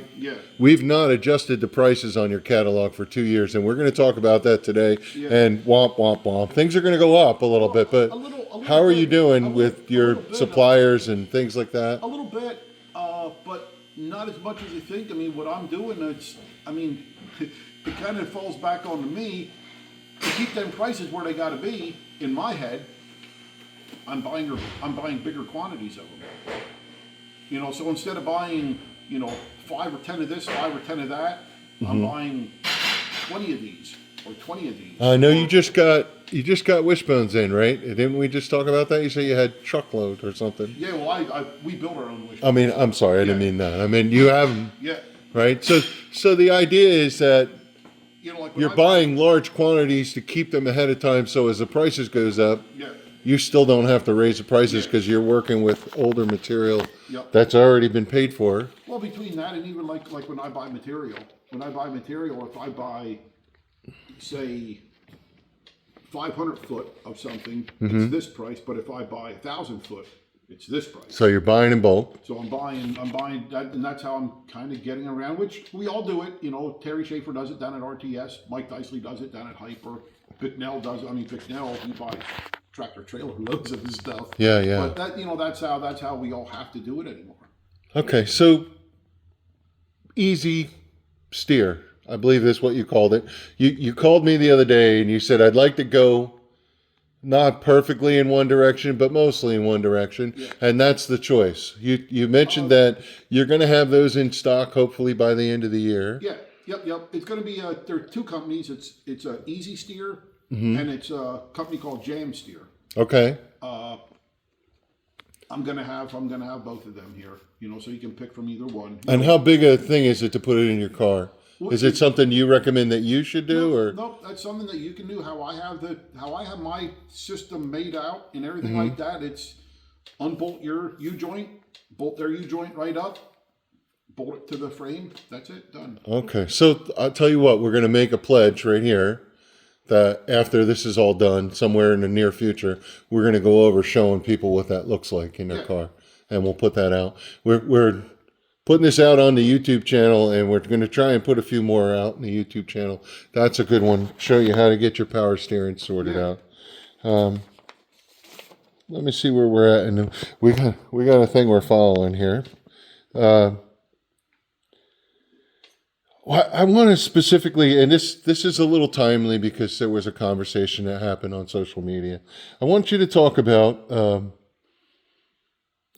we've not adjusted the prices on your catalog for 2 years, and we're going to talk about that today. Yeah. And womp, womp, womp. Things are going to go up a little bit, but a little How are you doing with a your little bit, suppliers and things like that? A little bit, but not as much as you think. I mean, what I'm doing, it kind of falls back onto me to keep them prices where they got to be. In my head, I'm buying bigger quantities of them. You know, so instead of buying, 5 or 10 of this, 5 or 10 of that, I'm buying 20 of these or 20 of these. I know you just got wishbones in, right? Didn't we just talk about that? You say you had truckload or something. Yeah, well, we build our own wishbones. I mean, I'm sorry, I didn't mean that. I mean, you have them, Yeah. right? So the idea is that Like when you're I buying large quantities to keep them ahead of time, so as the prices goes up, Yeah. you still don't have to raise the prices Yeah. because you're working with older material Yep. that's already been paid for. Well, between that and even like when I buy material, if I buy, say, 500 foot of something, it's this price. But if I buy 1,000 foot, it's this price. So you're buying in bulk. So I'm buying that, and that's how I'm kind of getting around. Which we all do it. Terry Schaefer does it down at RTS. Mike Dicely does it down at Hyper. Bicknell does it. I mean, Bicknell, he buys tractor trailer loads of his stuff. Yeah, yeah. But that's how we all have to do it anymore. Okay, so easy steer, I believe is what you called it. You called me the other day and you said I'd like to go not perfectly in one direction, but mostly in one direction, and that's the choice. You mentioned that you're going to have those in stock hopefully by the end of the year. Yeah, yep. It's going to be there are two companies. It's a Easy Steer and it's a company called Jam Steer. Okay. I'm gonna have both of them here, so you can pick from either one. And how big a thing is it to put it in your car? Is it something you recommend that you should do, No, that's something that you can do. How I have my system made out and everything like that. It's unbolt your U-joint, bolt their U-joint right up, bolt it to the frame. That's it, done. Okay, so I'll tell you what, we're going to make a pledge right here that after this is all done, somewhere in the near future, we're going to go over showing people what that looks like in their car, and we'll put that out. We're putting this out on the YouTube channel, and we're going to try and put a few more out in the YouTube channel. That's a good one. Show you how to get your power steering sorted out. Let me see where we're at, and we got a thing we're following here. Well, I want to specifically, and this is a little timely because there was a conversation that happened on social media. I want you to talk about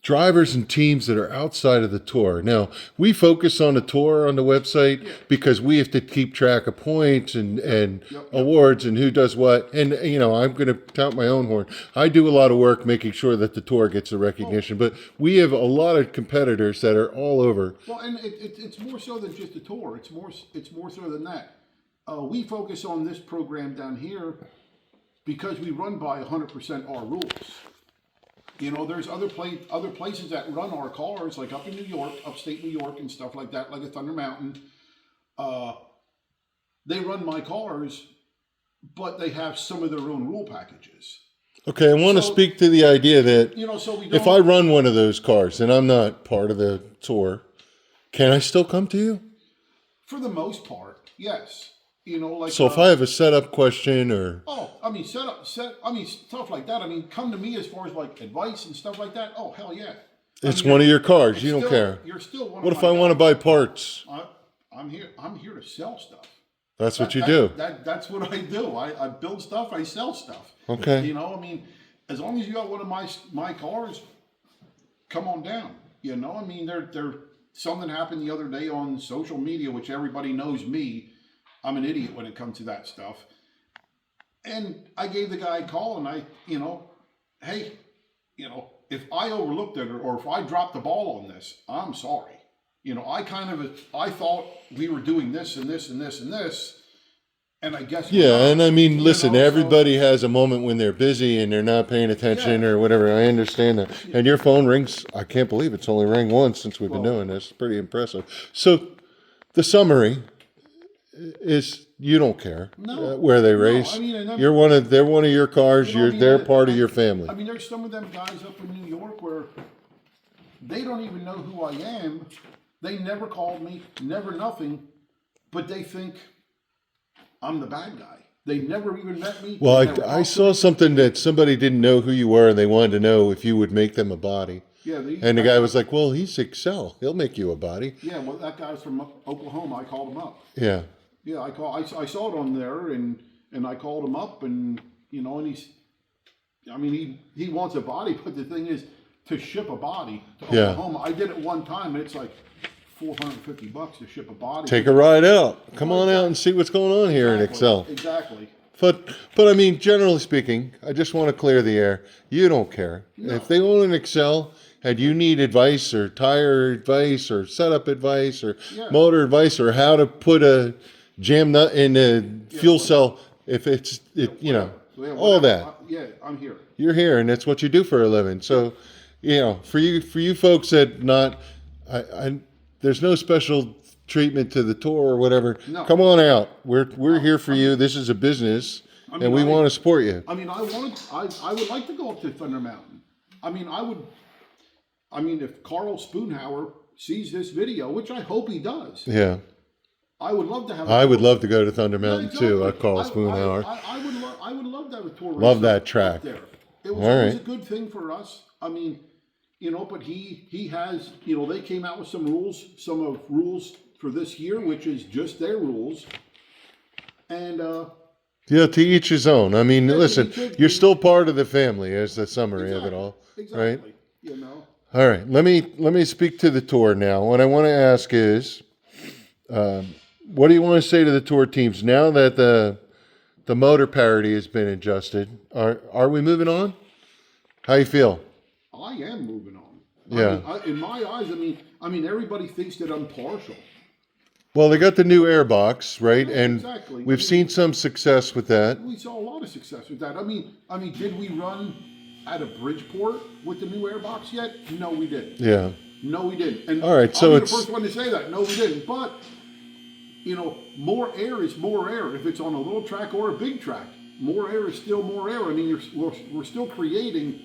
drivers and teams that are outside of the tour. Now, we focus on the tour on the website because we have to keep track of points and awards and who does what. And, I'm going to tout my own horn. I do a lot of work making sure that the tour gets the recognition, but we have a lot of competitors that are all over. Well, and it's more so than just the tour. It's more so than that. We focus on this program down here because we run by 100% our rules. There's other places that run our cars, like up in New York, upstate New York and stuff like that, like a Thunder Mountain. They run my cars, but they have some of their own rule packages. Okay, I want to speak to the idea that if I run one of those cars and I'm not part of the tour, can I still come to you? For the most part, yes. So if I have a setup question or stuff like that. Come to me as far as like advice and stuff like that. Oh, hell yeah! It's one of your cars, you don't care. You're still one. What if I want to buy parts? I'm here to sell stuff. That's what you do. That's what I do. I build stuff. I sell stuff. Okay. As long as you got one of my cars, come on down. There something happened the other day on social media, which everybody knows me. I'm an idiot when it comes to that stuff. And I gave the guy a call and hey, if I overlooked it or if I dropped the ball on this, I'm sorry. I thought we were doing this and this and this and this. And I guess. Yeah. And listen, everybody has a moment when they're busy and they're not paying attention or whatever. I understand that. And your phone rings. I can't believe it's only rang once since we've been doing this. It's pretty impressive. So the summary is you don't care where they race. They're one of your cars. They're part of your family. There's some of them guys up in New York where they don't even know who I am. They never called me, never nothing, but they think I'm the bad guy. They never even met me. Well, They never I talked to saw me. something that somebody didn't know who you were, and they wanted to know if you would make them a body. Yeah, And the guy was like, "Well, he's Xcel. He'll make you a body." yeah. Well, that guy's from Oklahoma. I called him up. Yeah. Yeah, I saw it on there, and I called him up, and and he wants a body, but the thing is, to ship a body to Yeah. Oklahoma, I did it one time, and it's like $450 to ship a body. Take a ride out. Come on out and see what's going on here in Xcel. Exactly. But I mean, generally speaking, I just want to clear the air. You don't care. No. If they own an Xcel and you need advice or tire advice or setup advice or Yeah. motor advice or how to put a jam nut in a fuel cell, if it's, Yeah, all that. Yeah, I'm here. You're here and that's what you do for a living. So, for you folks that there's no special treatment to the tour or whatever. No. Come on out. We're here for you. This is a business, and we want to support you. I mean, I would like to go up to Thunder Mountain. If Carl Spoonhauer sees this video, which I hope he does, Yeah, I would love to have. I would love to go to Thunder Mountain exactly. too. I call Spoonhauer. I would love to have a tour. Love race that up track. there. It was All always right. a good thing for us. But he has, they came out with some rules for this year, which is just their rules. And Yeah, to each his own. I mean, listen, each his- you're still part of the family, as the summary of it all, right? exactly, All right, let me speak to the tour now. What I want to ask is, what do you want to say to the tour teams now that the motor parity has been adjusted? Are we moving on? How you feel? I am moving on. Yeah. In my eyes, everybody thinks that I'm partial. Well, they got the new airbox, right? Yeah, And exactly. we've seen some success with that. We saw a lot of success with that. Did we run at a Bridgeport with the new airbox yet? No, we didn't. Yeah. No, we didn't. And All right, so I'll be it's- the first one to say that. No, we didn't. But more air is more air. If it's on a little track or a big track, more air is still more air. We're still creating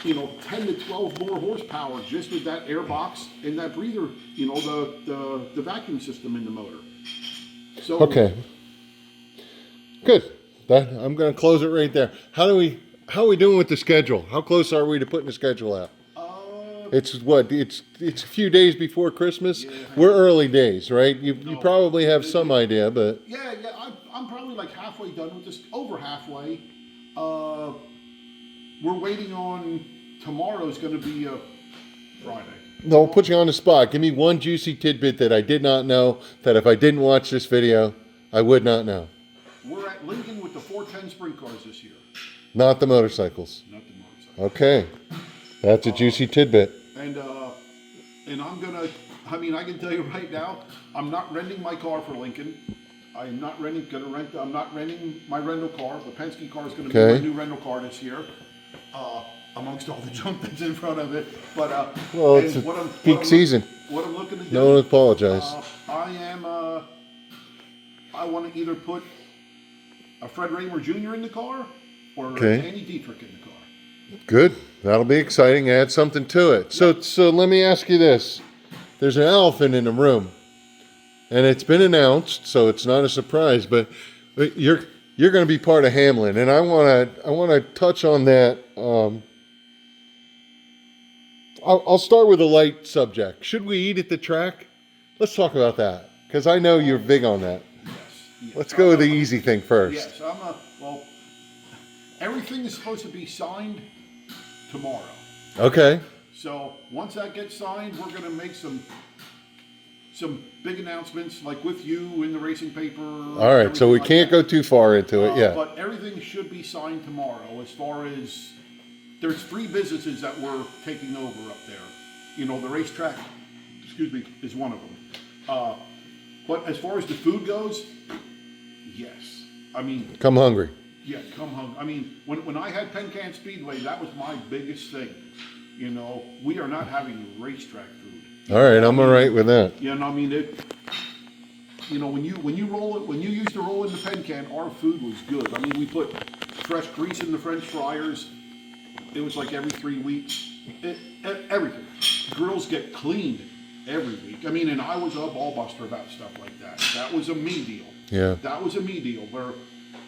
10 to 12 more horsepower just with that airbox and that breather, the vacuum system in the motor. So Okay. Good. I'm going to close it right there. How are we doing with the schedule? How close are we to putting the schedule out? It's what? It's a few days before Christmas. Yeah. We're early days, right? You probably have some idea, but yeah, I'm probably like halfway done with this, over halfway. We're waiting on tomorrow's going to be Friday. no, I'll put you on the spot. Give me one juicy tidbit that I did not know, that if I didn't watch this video, I would not know. We're at Lincoln with the 410 sprint cars this year, Not the motorcycles. not the motorcycle. Okay. That's a juicy tidbit. And I'm gonna. I can tell you right now, I'm not renting my car for Lincoln. I'm not renting. I'm not renting my rental car. The Penske car is going to be Okay. my new rental car this year. Amongst all the junk that's in front of it, but Well, and it's a what I'm- peak what I'm- season. What I'm looking to do. No one apologize. I want to either put a Fred Raymer Jr. in the car or Okay. Andy Dietrich in the car. Good. That'll be exciting. Add something to it. So let me ask you this. There's an elephant in the room. And it's been announced, so it's not a surprise, but you're going to be part of Hamlin, and I want to touch on that. I'll start with a light subject. Should we eat at the track? Let's talk about that, because I know you're big on that. Yes. Let's go with the easy thing first. Yes, everything is supposed to be signed tomorrow. Okay. So once that gets signed, we're going to make some big announcements, like with you in the racing paper. All right, so we can't go too far into it yet. But everything should be signed tomorrow. As far as there's 3 businesses that we're taking over up there. The racetrack, is one of them. But as far as the food goes, yes. Come hungry. Yeah, come home. When I had Penn Can Speedway, that was my biggest thing. We are not having racetrack food. All right, I'm all right with that. When you used to roll in the Penn Can, our food was good. We put fresh grease in the French fryers. It was like every 3 weeks. Everything. Grills get cleaned every week. And I was a ball buster about stuff like that. That was a me deal. Yeah. That was a me deal where,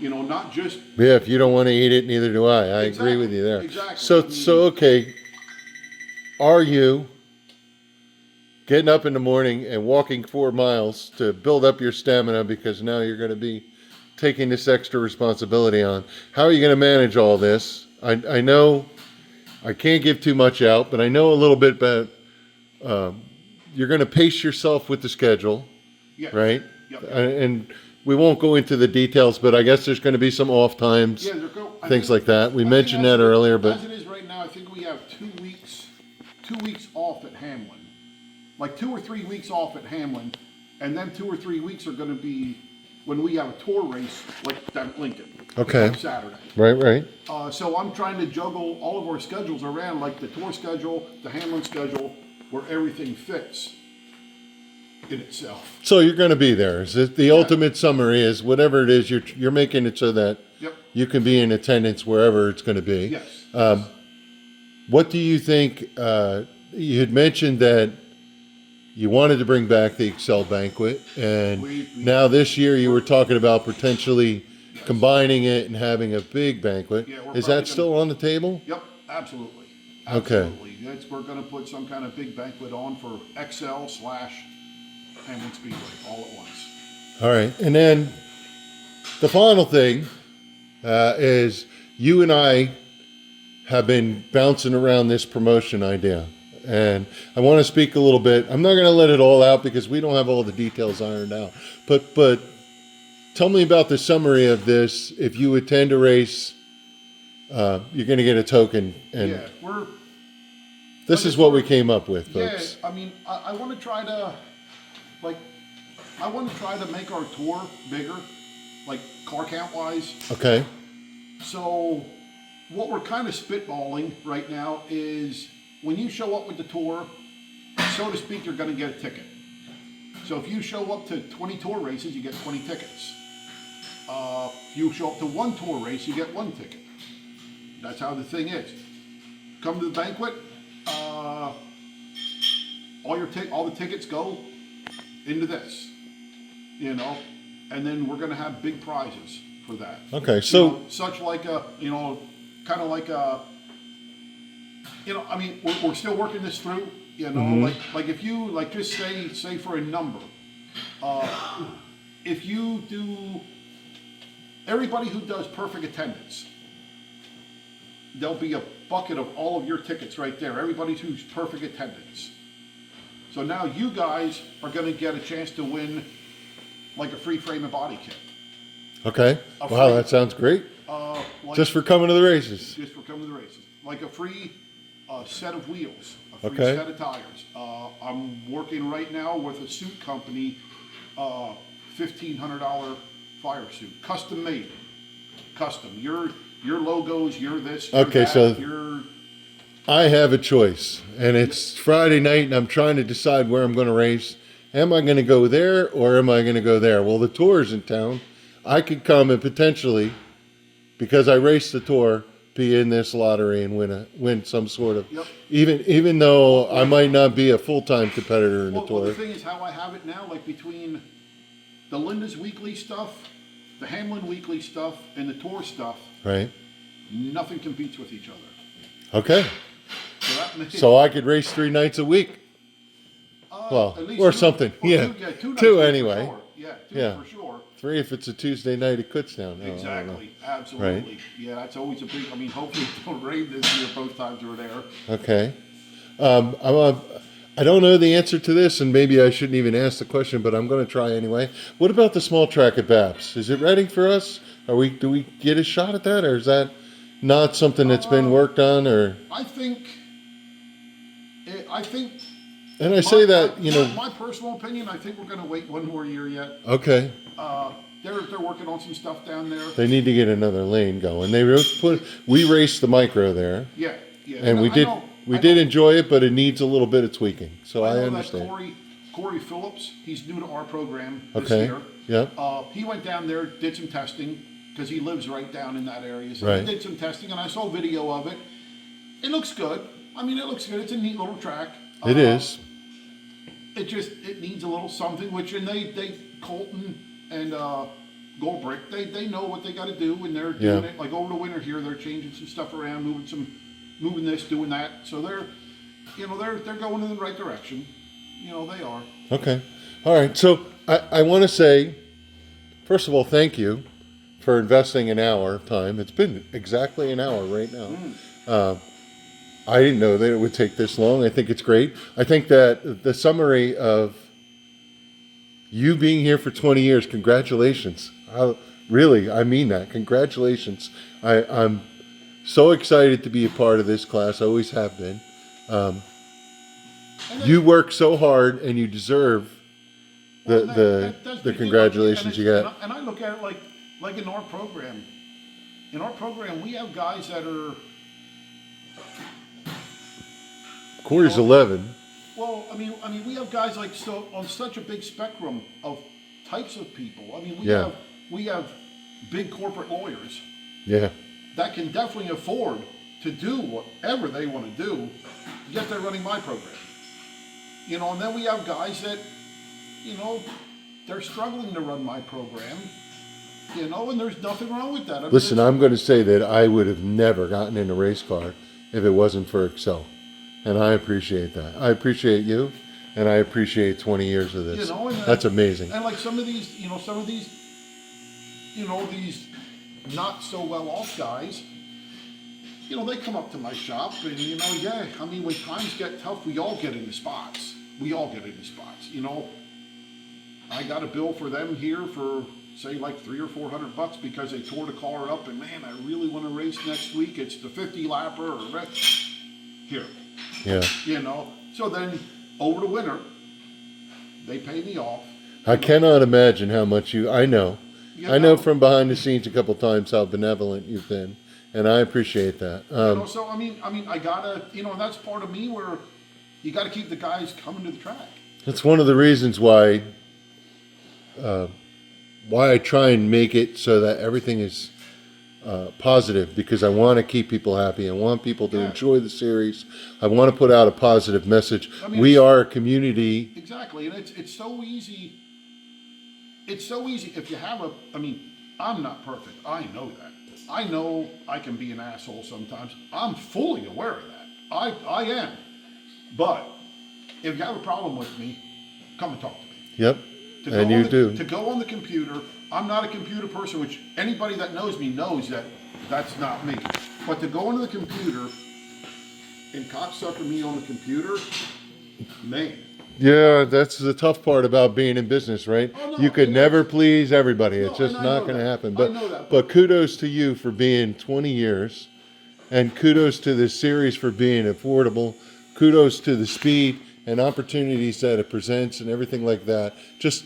You know, not just Yeah, if you don't want to eat it, neither do I. I agree with you there. Exactly. So okay, are you getting up in the morning and walking 4 miles to build up your stamina because now you're going to be taking this extra responsibility on? How are you going to manage all this? I know I can't give too much out, but I know a little bit about you're going to pace yourself with the schedule, yeah, right? Yep. And we won't go into the details, but I guess there's going to be some off times, Yeah, things like that. We I mentioned think that earlier, as but it is right now, I think we have 2 weeks off at Hamlin, like 2 or 3 weeks off at Hamlin, and then 2 or 3 weeks are going to be when we have a tour race like down at Lincoln. Okay. On Saturday. right. So I'm trying to juggle all of our schedules around, like the tour schedule, the Hamlin schedule, where everything fits in itself. So you're going to be there. Is it the ultimate summary is whatever it is you're making it so that Yep. you can be in attendance wherever it's going to be. Yes. What do you think? You had mentioned that you wanted to bring back the Xcel banquet, and now this year you were talking about potentially combining it and having a big banquet. Yeah, is that still on the table? Yep, absolutely. Okay. We're going to put some kind of big banquet on for Xcel/Hamlin Speedway all at once. All right, and then the final thing is you and I have been bouncing around this promotion idea. And I want to speak a little bit. I'm not going to let it all out because we don't have all the details ironed out. But tell me about the summary of this. If you attend a race, you're going to get a token. And yeah, this is what we came up with, folks. Yeah, I mean, I want to try to, make our tour bigger, like car count wise. Okay. So what we're kind of spitballing right now is when you show up with the tour, so to speak, you're going to get a ticket. So if you show up to 20 tour races, you get 20 tickets. If you show up to 1 tour race, you get 1 ticket. That's how the thing is. Come to the banquet, all the tickets go into this, you know, and then we're going to have big prizes for that. Okay, so you know, such like a, you know, kind of like a, you know, I mean, we're still working this through, you know, like if you, like just say for a number, if you do, everybody who does perfect attendance, there'll be a bucket of all of your tickets right there, everybody who's perfect attendance. So now you guys are going to get a chance to win like a free frame and body kit. Okay. Wow, that sounds great. Just for coming to the races. Just for coming to the races. Like a free set of wheels, a free Okay. set of tires. I'm working right now with a suit company, $1,500 fire suit, custom made, custom. Your logos, your this, your Okay, that, so your. I have a choice, and it's Friday night, and I'm trying to decide where I'm going to race. Am I going to go there, or am I going to go there? Well, the tour's in town. I could come and potentially, because I raced the tour, be in this lottery and win some sort of. Yep. Even though I might not be a full-time competitor in the tour. Well, the thing is how I have it now, like between the Linda's Weekly stuff, the Hamlin Weekly stuff, and the tour stuff, Right. nothing competes with each other. Okay. So that makes, So I could race 3 nights a week. Well, at least or 2, something. or Yeah. 2 nights Two for anyway. sure. Yeah, 2 Yeah. for sure. 3 if it's a Tuesday night at Kutztown. Exactly, absolutely. Right. Yeah, that's always a big. I mean, hopefully it don't rain this year. Both times we're there. Okay. I don't know the answer to this, and maybe I shouldn't even ask the question, but I'm going to try anyway. What about the small track at Baps? Is it ready for us? Do we get a shot at that, or is that not something that's been worked on? Or I think. and I say that, you know. My personal opinion. I think we're going to wait 1 more year yet. Okay. They're working on some stuff down there. They need to get another lane going. We raced the micro there. Yeah. And we did enjoy it, but it needs a little bit of tweaking. So I understand. That Corey Phillips, he's new to our program this Okay. year. Yep. He went down there, did some testing because he lives right down in that area. So Right. he did some testing, and I saw video of it. It looks good. I mean, it looks good. It's a neat little track. It is. It needs a little something. Colton and Gold Brick, they know what they got to do, and they're doing it. Like over the winter here, they're changing some stuff around, moving this, doing that. So they're going in the right direction. They are. Okay. All right. So I want to say, first of all, thank you for investing an hour of time. It's been exactly an hour right now. I didn't know that it would take this long. I think it's great. I think that the summary of you being here for 20 years, congratulations. Really, I mean that. Congratulations. I'm so excited to be a part of this class. I always have been. You work so hard, and you deserve the congratulations you get. And I look at it like in our program. In our program, we have guys that are. Corey's 11. Well, I mean, we have guys on such a big spectrum of types of people. I mean, we have big corporate lawyers. Yeah. That can definitely afford to do whatever they want to do, yet they're running my program. And then we have guys that, they're struggling to run my program, and there's nothing wrong with that. Listen, I'm going to say that I would have never gotten in a race car if it wasn't for Xcel. And I appreciate that. I appreciate you, and I appreciate 20 years of this. That's amazing. And like some of these, these not so well off guys, they come up to my shop and, when times get tough, we all get into spots. I got a bill for them here for, say, like $300 or $400 because they tore the car up and, man, I really want to race next week. It's the 50 lapper or here. Yeah. So then over the winter, they pay me off. I cannot imagine how much I know. I know from behind the scenes a couple times how benevolent you've been, and I appreciate that. So I gotta, and that's part of me where you got to keep the guys coming to the track. That's one of the reasons why I try and make it so that everything is positive, because I want to keep people happy. I want people to enjoy the series. I want to put out a positive message. We are a community. Exactly, and it's so easy. It's so easy if you have I'm not perfect. I know that. I know I can be an asshole sometimes. I'm fully aware of that. I am. But if you have a problem with me, come and talk to me. Yep. And you do. To go on the computer, I'm not a computer person, which anybody that knows me knows that that's not me. But to go into the computer and cocksucker me on the computer, man. Yeah, that's the tough part about being in business, right? Oh, no, you could never please everybody. It's just not going to happen. But kudos to you for being 20 years, and kudos to this series for being affordable. Kudos to the speed and opportunities that it presents and everything like that. Just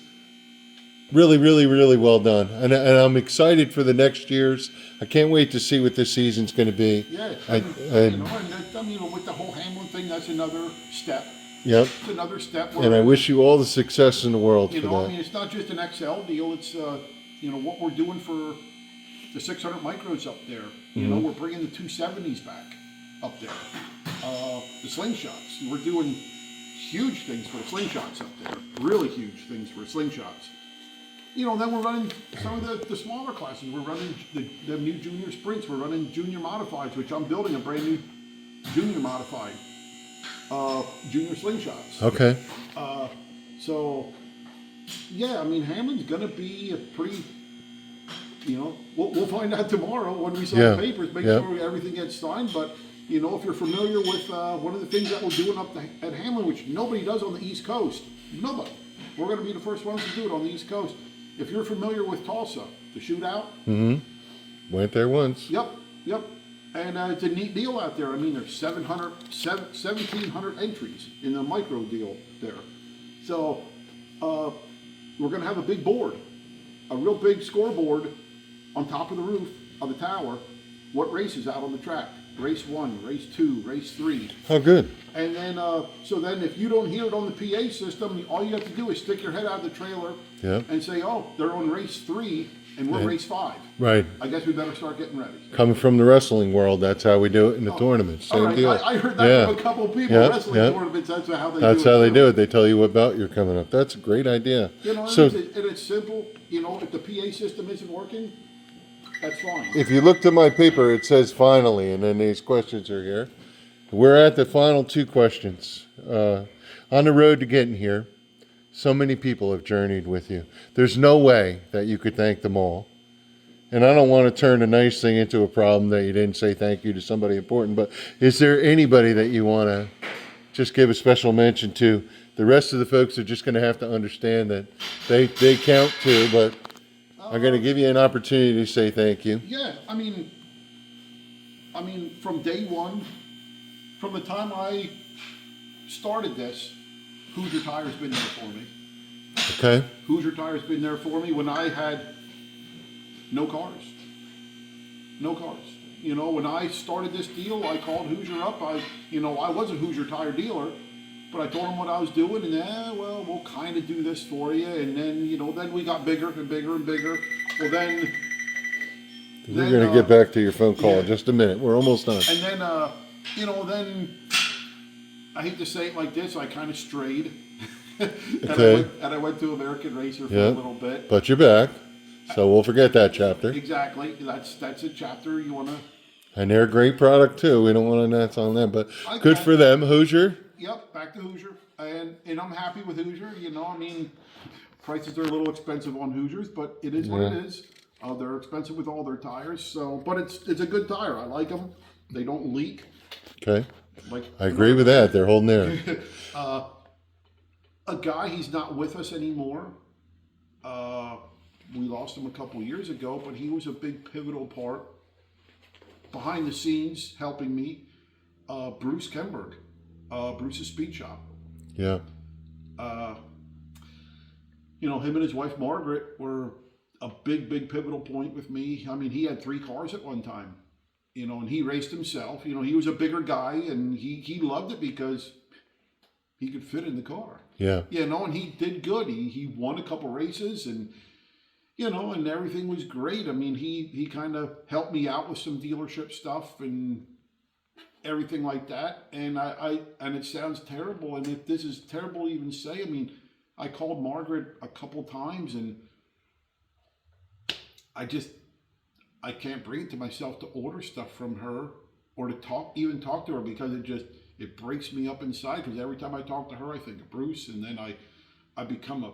really, really, really well done. And I'm excited for the next years. I can't wait to see what this season's going to be. Yeah, with the whole Hamlin thing, that's another step. Yep. It's another step. And I wish you all the success in the world for that. It's not just an Xcel deal. It's, what we're doing for the 600 micros up there. We're bringing the 270s back up there. The slingshots. We're doing huge things for the slingshots up there. Really huge things for slingshots. Then we're running some of the smaller classes. We're running the new junior sprints. We're running junior modifieds, which I'm building a brand new junior modified. Junior slingshots. Okay. Hamlin's going to be a pretty, we'll find out tomorrow when we sign the papers, make sure everything gets signed. But, if you're familiar with one of the things that we're doing up at Hamlin, which nobody does on the East Coast, nobody. We're going to be the first ones to do it on the East Coast. If you're familiar with Tulsa, the shootout. Mm-hmm. Went there once. Yep. And it's a neat deal out there. There's 1,700 entries in the micro deal there. So we're going to have a big board, a real big scoreboard on top of the roof of the tower. What races out on the track? Race 1, race 2, race 3. Oh, good. And then, then if you don't hear it on the PA system, all you have to do is stick your head out of the trailer and say, oh, they're on race 3. and we're race 5. Right. I guess we better start getting ready. Coming from the wrestling world, that's how we do it in the tournaments. All Same right, deal. I heard that from a couple of people. Yeah, Wrestling yeah. tournaments, that's how they That's do it. how they do it. They tell you what bout you're coming up. That's a great idea. You know, So and it's simple. You know, if the PA system isn't working, that's fine. if you look to my paper, it says finally, and then these questions are here. We're at the final 2 questions. On the road to getting here, so many people have journeyed with you. There's no way that you could thank them all. And I don't want to turn a nice thing into a problem that you didn't say thank you to somebody important, but is there anybody that you want to just give a special mention to? The rest of the folks are just going to have to understand that they count too, but I'm going to give you an opportunity to say thank you. Yeah, I mean, from day one, from the time I started this, Hoosier Tire's been there for me. Okay. Hoosier Tire's been there for me when I had no cars. No cars. You know, when I started this deal, I called Hoosier up. I was a Hoosier Tire dealer, but I told them what I was doing, and well, we'll kind of do this for you. And then, then we got bigger and bigger and bigger. Well, then we're going to get back to your phone call in just a minute. We're almost done. And then, then I hate to say it like this, I kind of strayed. Okay. And I went to American Racer for a little bit. But you're back, so we'll forget that chapter. Exactly. That's a chapter you want to. And they're a great product too. We don't want to nuts on them, but good for them. Hoosier. Yep, back to Hoosier, and I'm happy with Hoosier. You know, I mean, prices are a little expensive on Hoosiers, but it is what it is. They're expensive with all their tires, but it's a good tire. I like them. They don't leak. Okay. I agree with that. They're holding there. A guy, he's not with us anymore. We lost him a couple years ago, but he was a big pivotal part behind the scenes helping me. Bruce Kemberg, Bruce's Speed Shop. Yeah. Him and his wife Margaret were a big pivotal point with me. I mean, he had 3 cars at one time, and he raced himself. He was a bigger guy, and he loved it because he could fit in the car. Yeah. And he did good. He won a couple races, and and everything was great. I mean, he kind of helped me out with some dealership stuff and everything like that. And and it sounds terrible, and if this is terrible to even say, I mean, I called Margaret a couple times, and I can't bring it to myself to order stuff from her or to talk to her, because it breaks me up inside, because every time I talk to her, I think of Bruce, and then I become a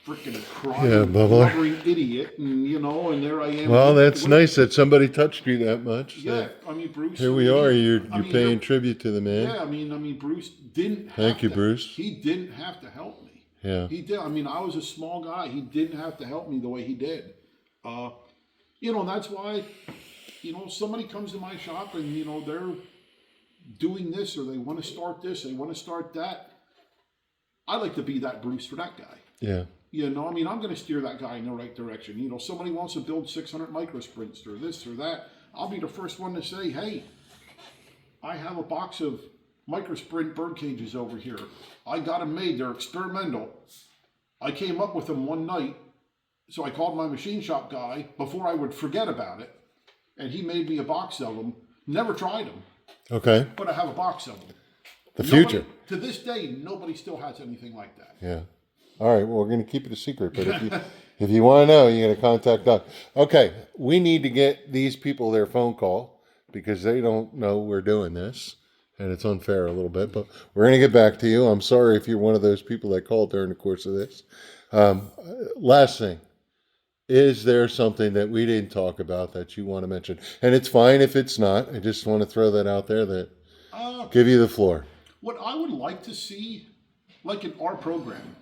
freaking crying, blubbering idiot, and and there I am. Well, that's nice that somebody touched you that much. Yeah, I mean, Bruce. Here we are. You're paying tribute to the man. Yeah, I mean, Bruce didn't. Thank you, Bruce. He didn't have to help me. Yeah. He did. I mean, I was a small guy. He didn't have to help me the way he did. And that's why, somebody comes to my shop and they're doing this, or they want to start this, they want to start that. I like to be that Bruce for that guy. Yeah. I mean, I'm going to steer that guy in the right direction. Somebody wants to build 600 micro sprints or this or that. I'll be the first one to say, hey, I have a box of micro sprint bird cages over here. I got them made. They're experimental. I came up with them one night. So I called my machine shop guy before I would forget about it. And he made me a box of them. Never tried them. Okay. But I have a box of them. The future. To this day, nobody still has anything like that. Yeah. All right. Well, we're going to keep it a secret. But if you want to know, you're going to contact Doug. Okay. We need to get these people their phone call, because they don't know we're doing this. And it's unfair a little bit. But we're going to get back to you. I'm sorry if you're one of those people that called during the course of this. Last thing. Is there something that we didn't talk about that you want to mention? And it's fine if it's not. I just want to throw that out there, that give you the floor. What I would like to see, like in our program,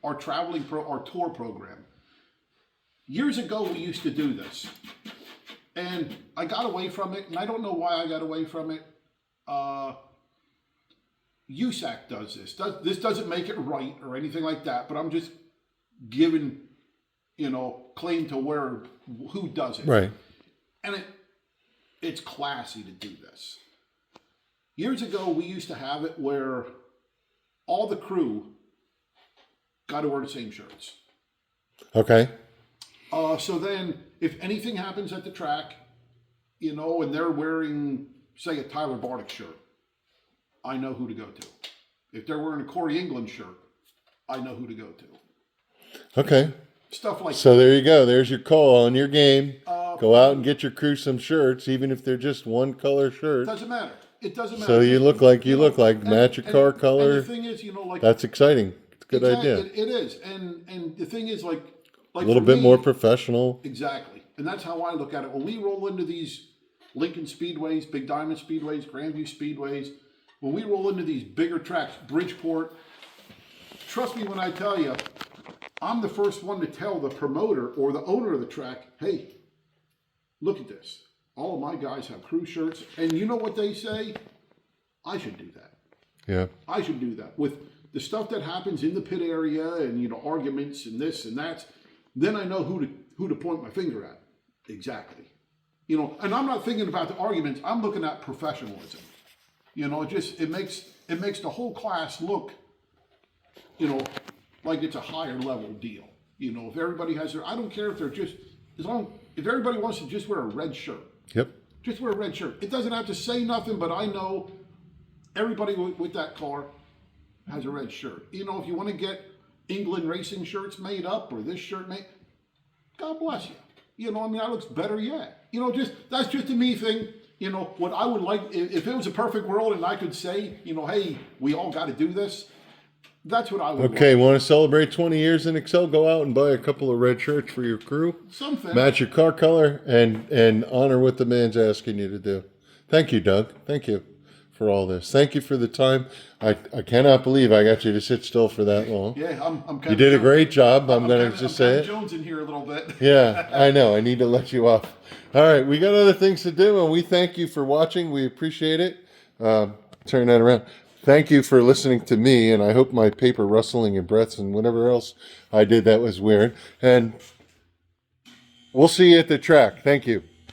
our our tour program. Years ago, we used to do this. And I got away from it, and I don't know why I got away from it. USAC does this. This doesn't make it right or anything like that, but I'm just giving claim to who does it. Right. And it's classy to do this. Years ago, we used to have it where all the crew got to wear the same shirts. Okay. So then, if anything happens at the track, you know, and they're wearing, say, a Tyler Bardick shirt, I know who to go to. If they're wearing a Corey England shirt, I know who to go to. Okay. Stuff like So there you go. There's your call on your game. Go out and get your crew some shirts, even if they're just one color shirt. It doesn't matter. It doesn't matter. So you look like you look like. Match your car color. And the thing is, you know, like that's exciting. It's a good idea. It is, and the thing is, like a little bit more professional. Exactly, and that's how I look at it. When we roll into these Lincoln Speedways, Big Diamond Speedways, Grandview Speedways, when we roll into these bigger tracks, Bridgeport, trust me when I tell you, I'm the first one to tell the promoter or the owner of the track, hey, look at this. All of my guys have crew shirts. And you know what they say? I should do that. Yeah. I should do that. With the stuff that happens in the pit area and, you know, arguments and this and that, then I know who to point my finger at. Exactly. You know, and I'm not thinking about the arguments. I'm looking at professionalism. You know, it makes the whole class look, you know, like it's a higher level deal. You know, if everybody has I don't care if they're just, if everybody wants to just wear a red shirt. Yep. Just wear a red shirt. It doesn't have to say nothing, but I know everybody with that car has a red shirt. You know, if you want to get England racing shirts made up or this shirt made, God bless you. You know, I mean, that looks better yet. You know, that's just a me thing. You know, what I would like, if it was a perfect world and I could say, you know, hey, we all got to do this, that's what I would Okay, like. Want to celebrate 20 years in Xcel? Go out and buy a couple of red shirts for your crew. Something. Match your car color and honor what the man's asking you to do. Thank you, Doug. Thank you for all this. Thank you for the time. I cannot believe I got you to sit still for that long. Yeah, I'm kind You of. did a great job. I'm going to just say it. Jones in here a little bit. Yeah, I know. I need to let you off. All right, we got other things to do, and we thank you for watching. We appreciate it. Turn that around. Thank you for listening to me, and I hope my paper rustling and breaths and whatever else I did that was weird. And we'll see you at the track. Thank you.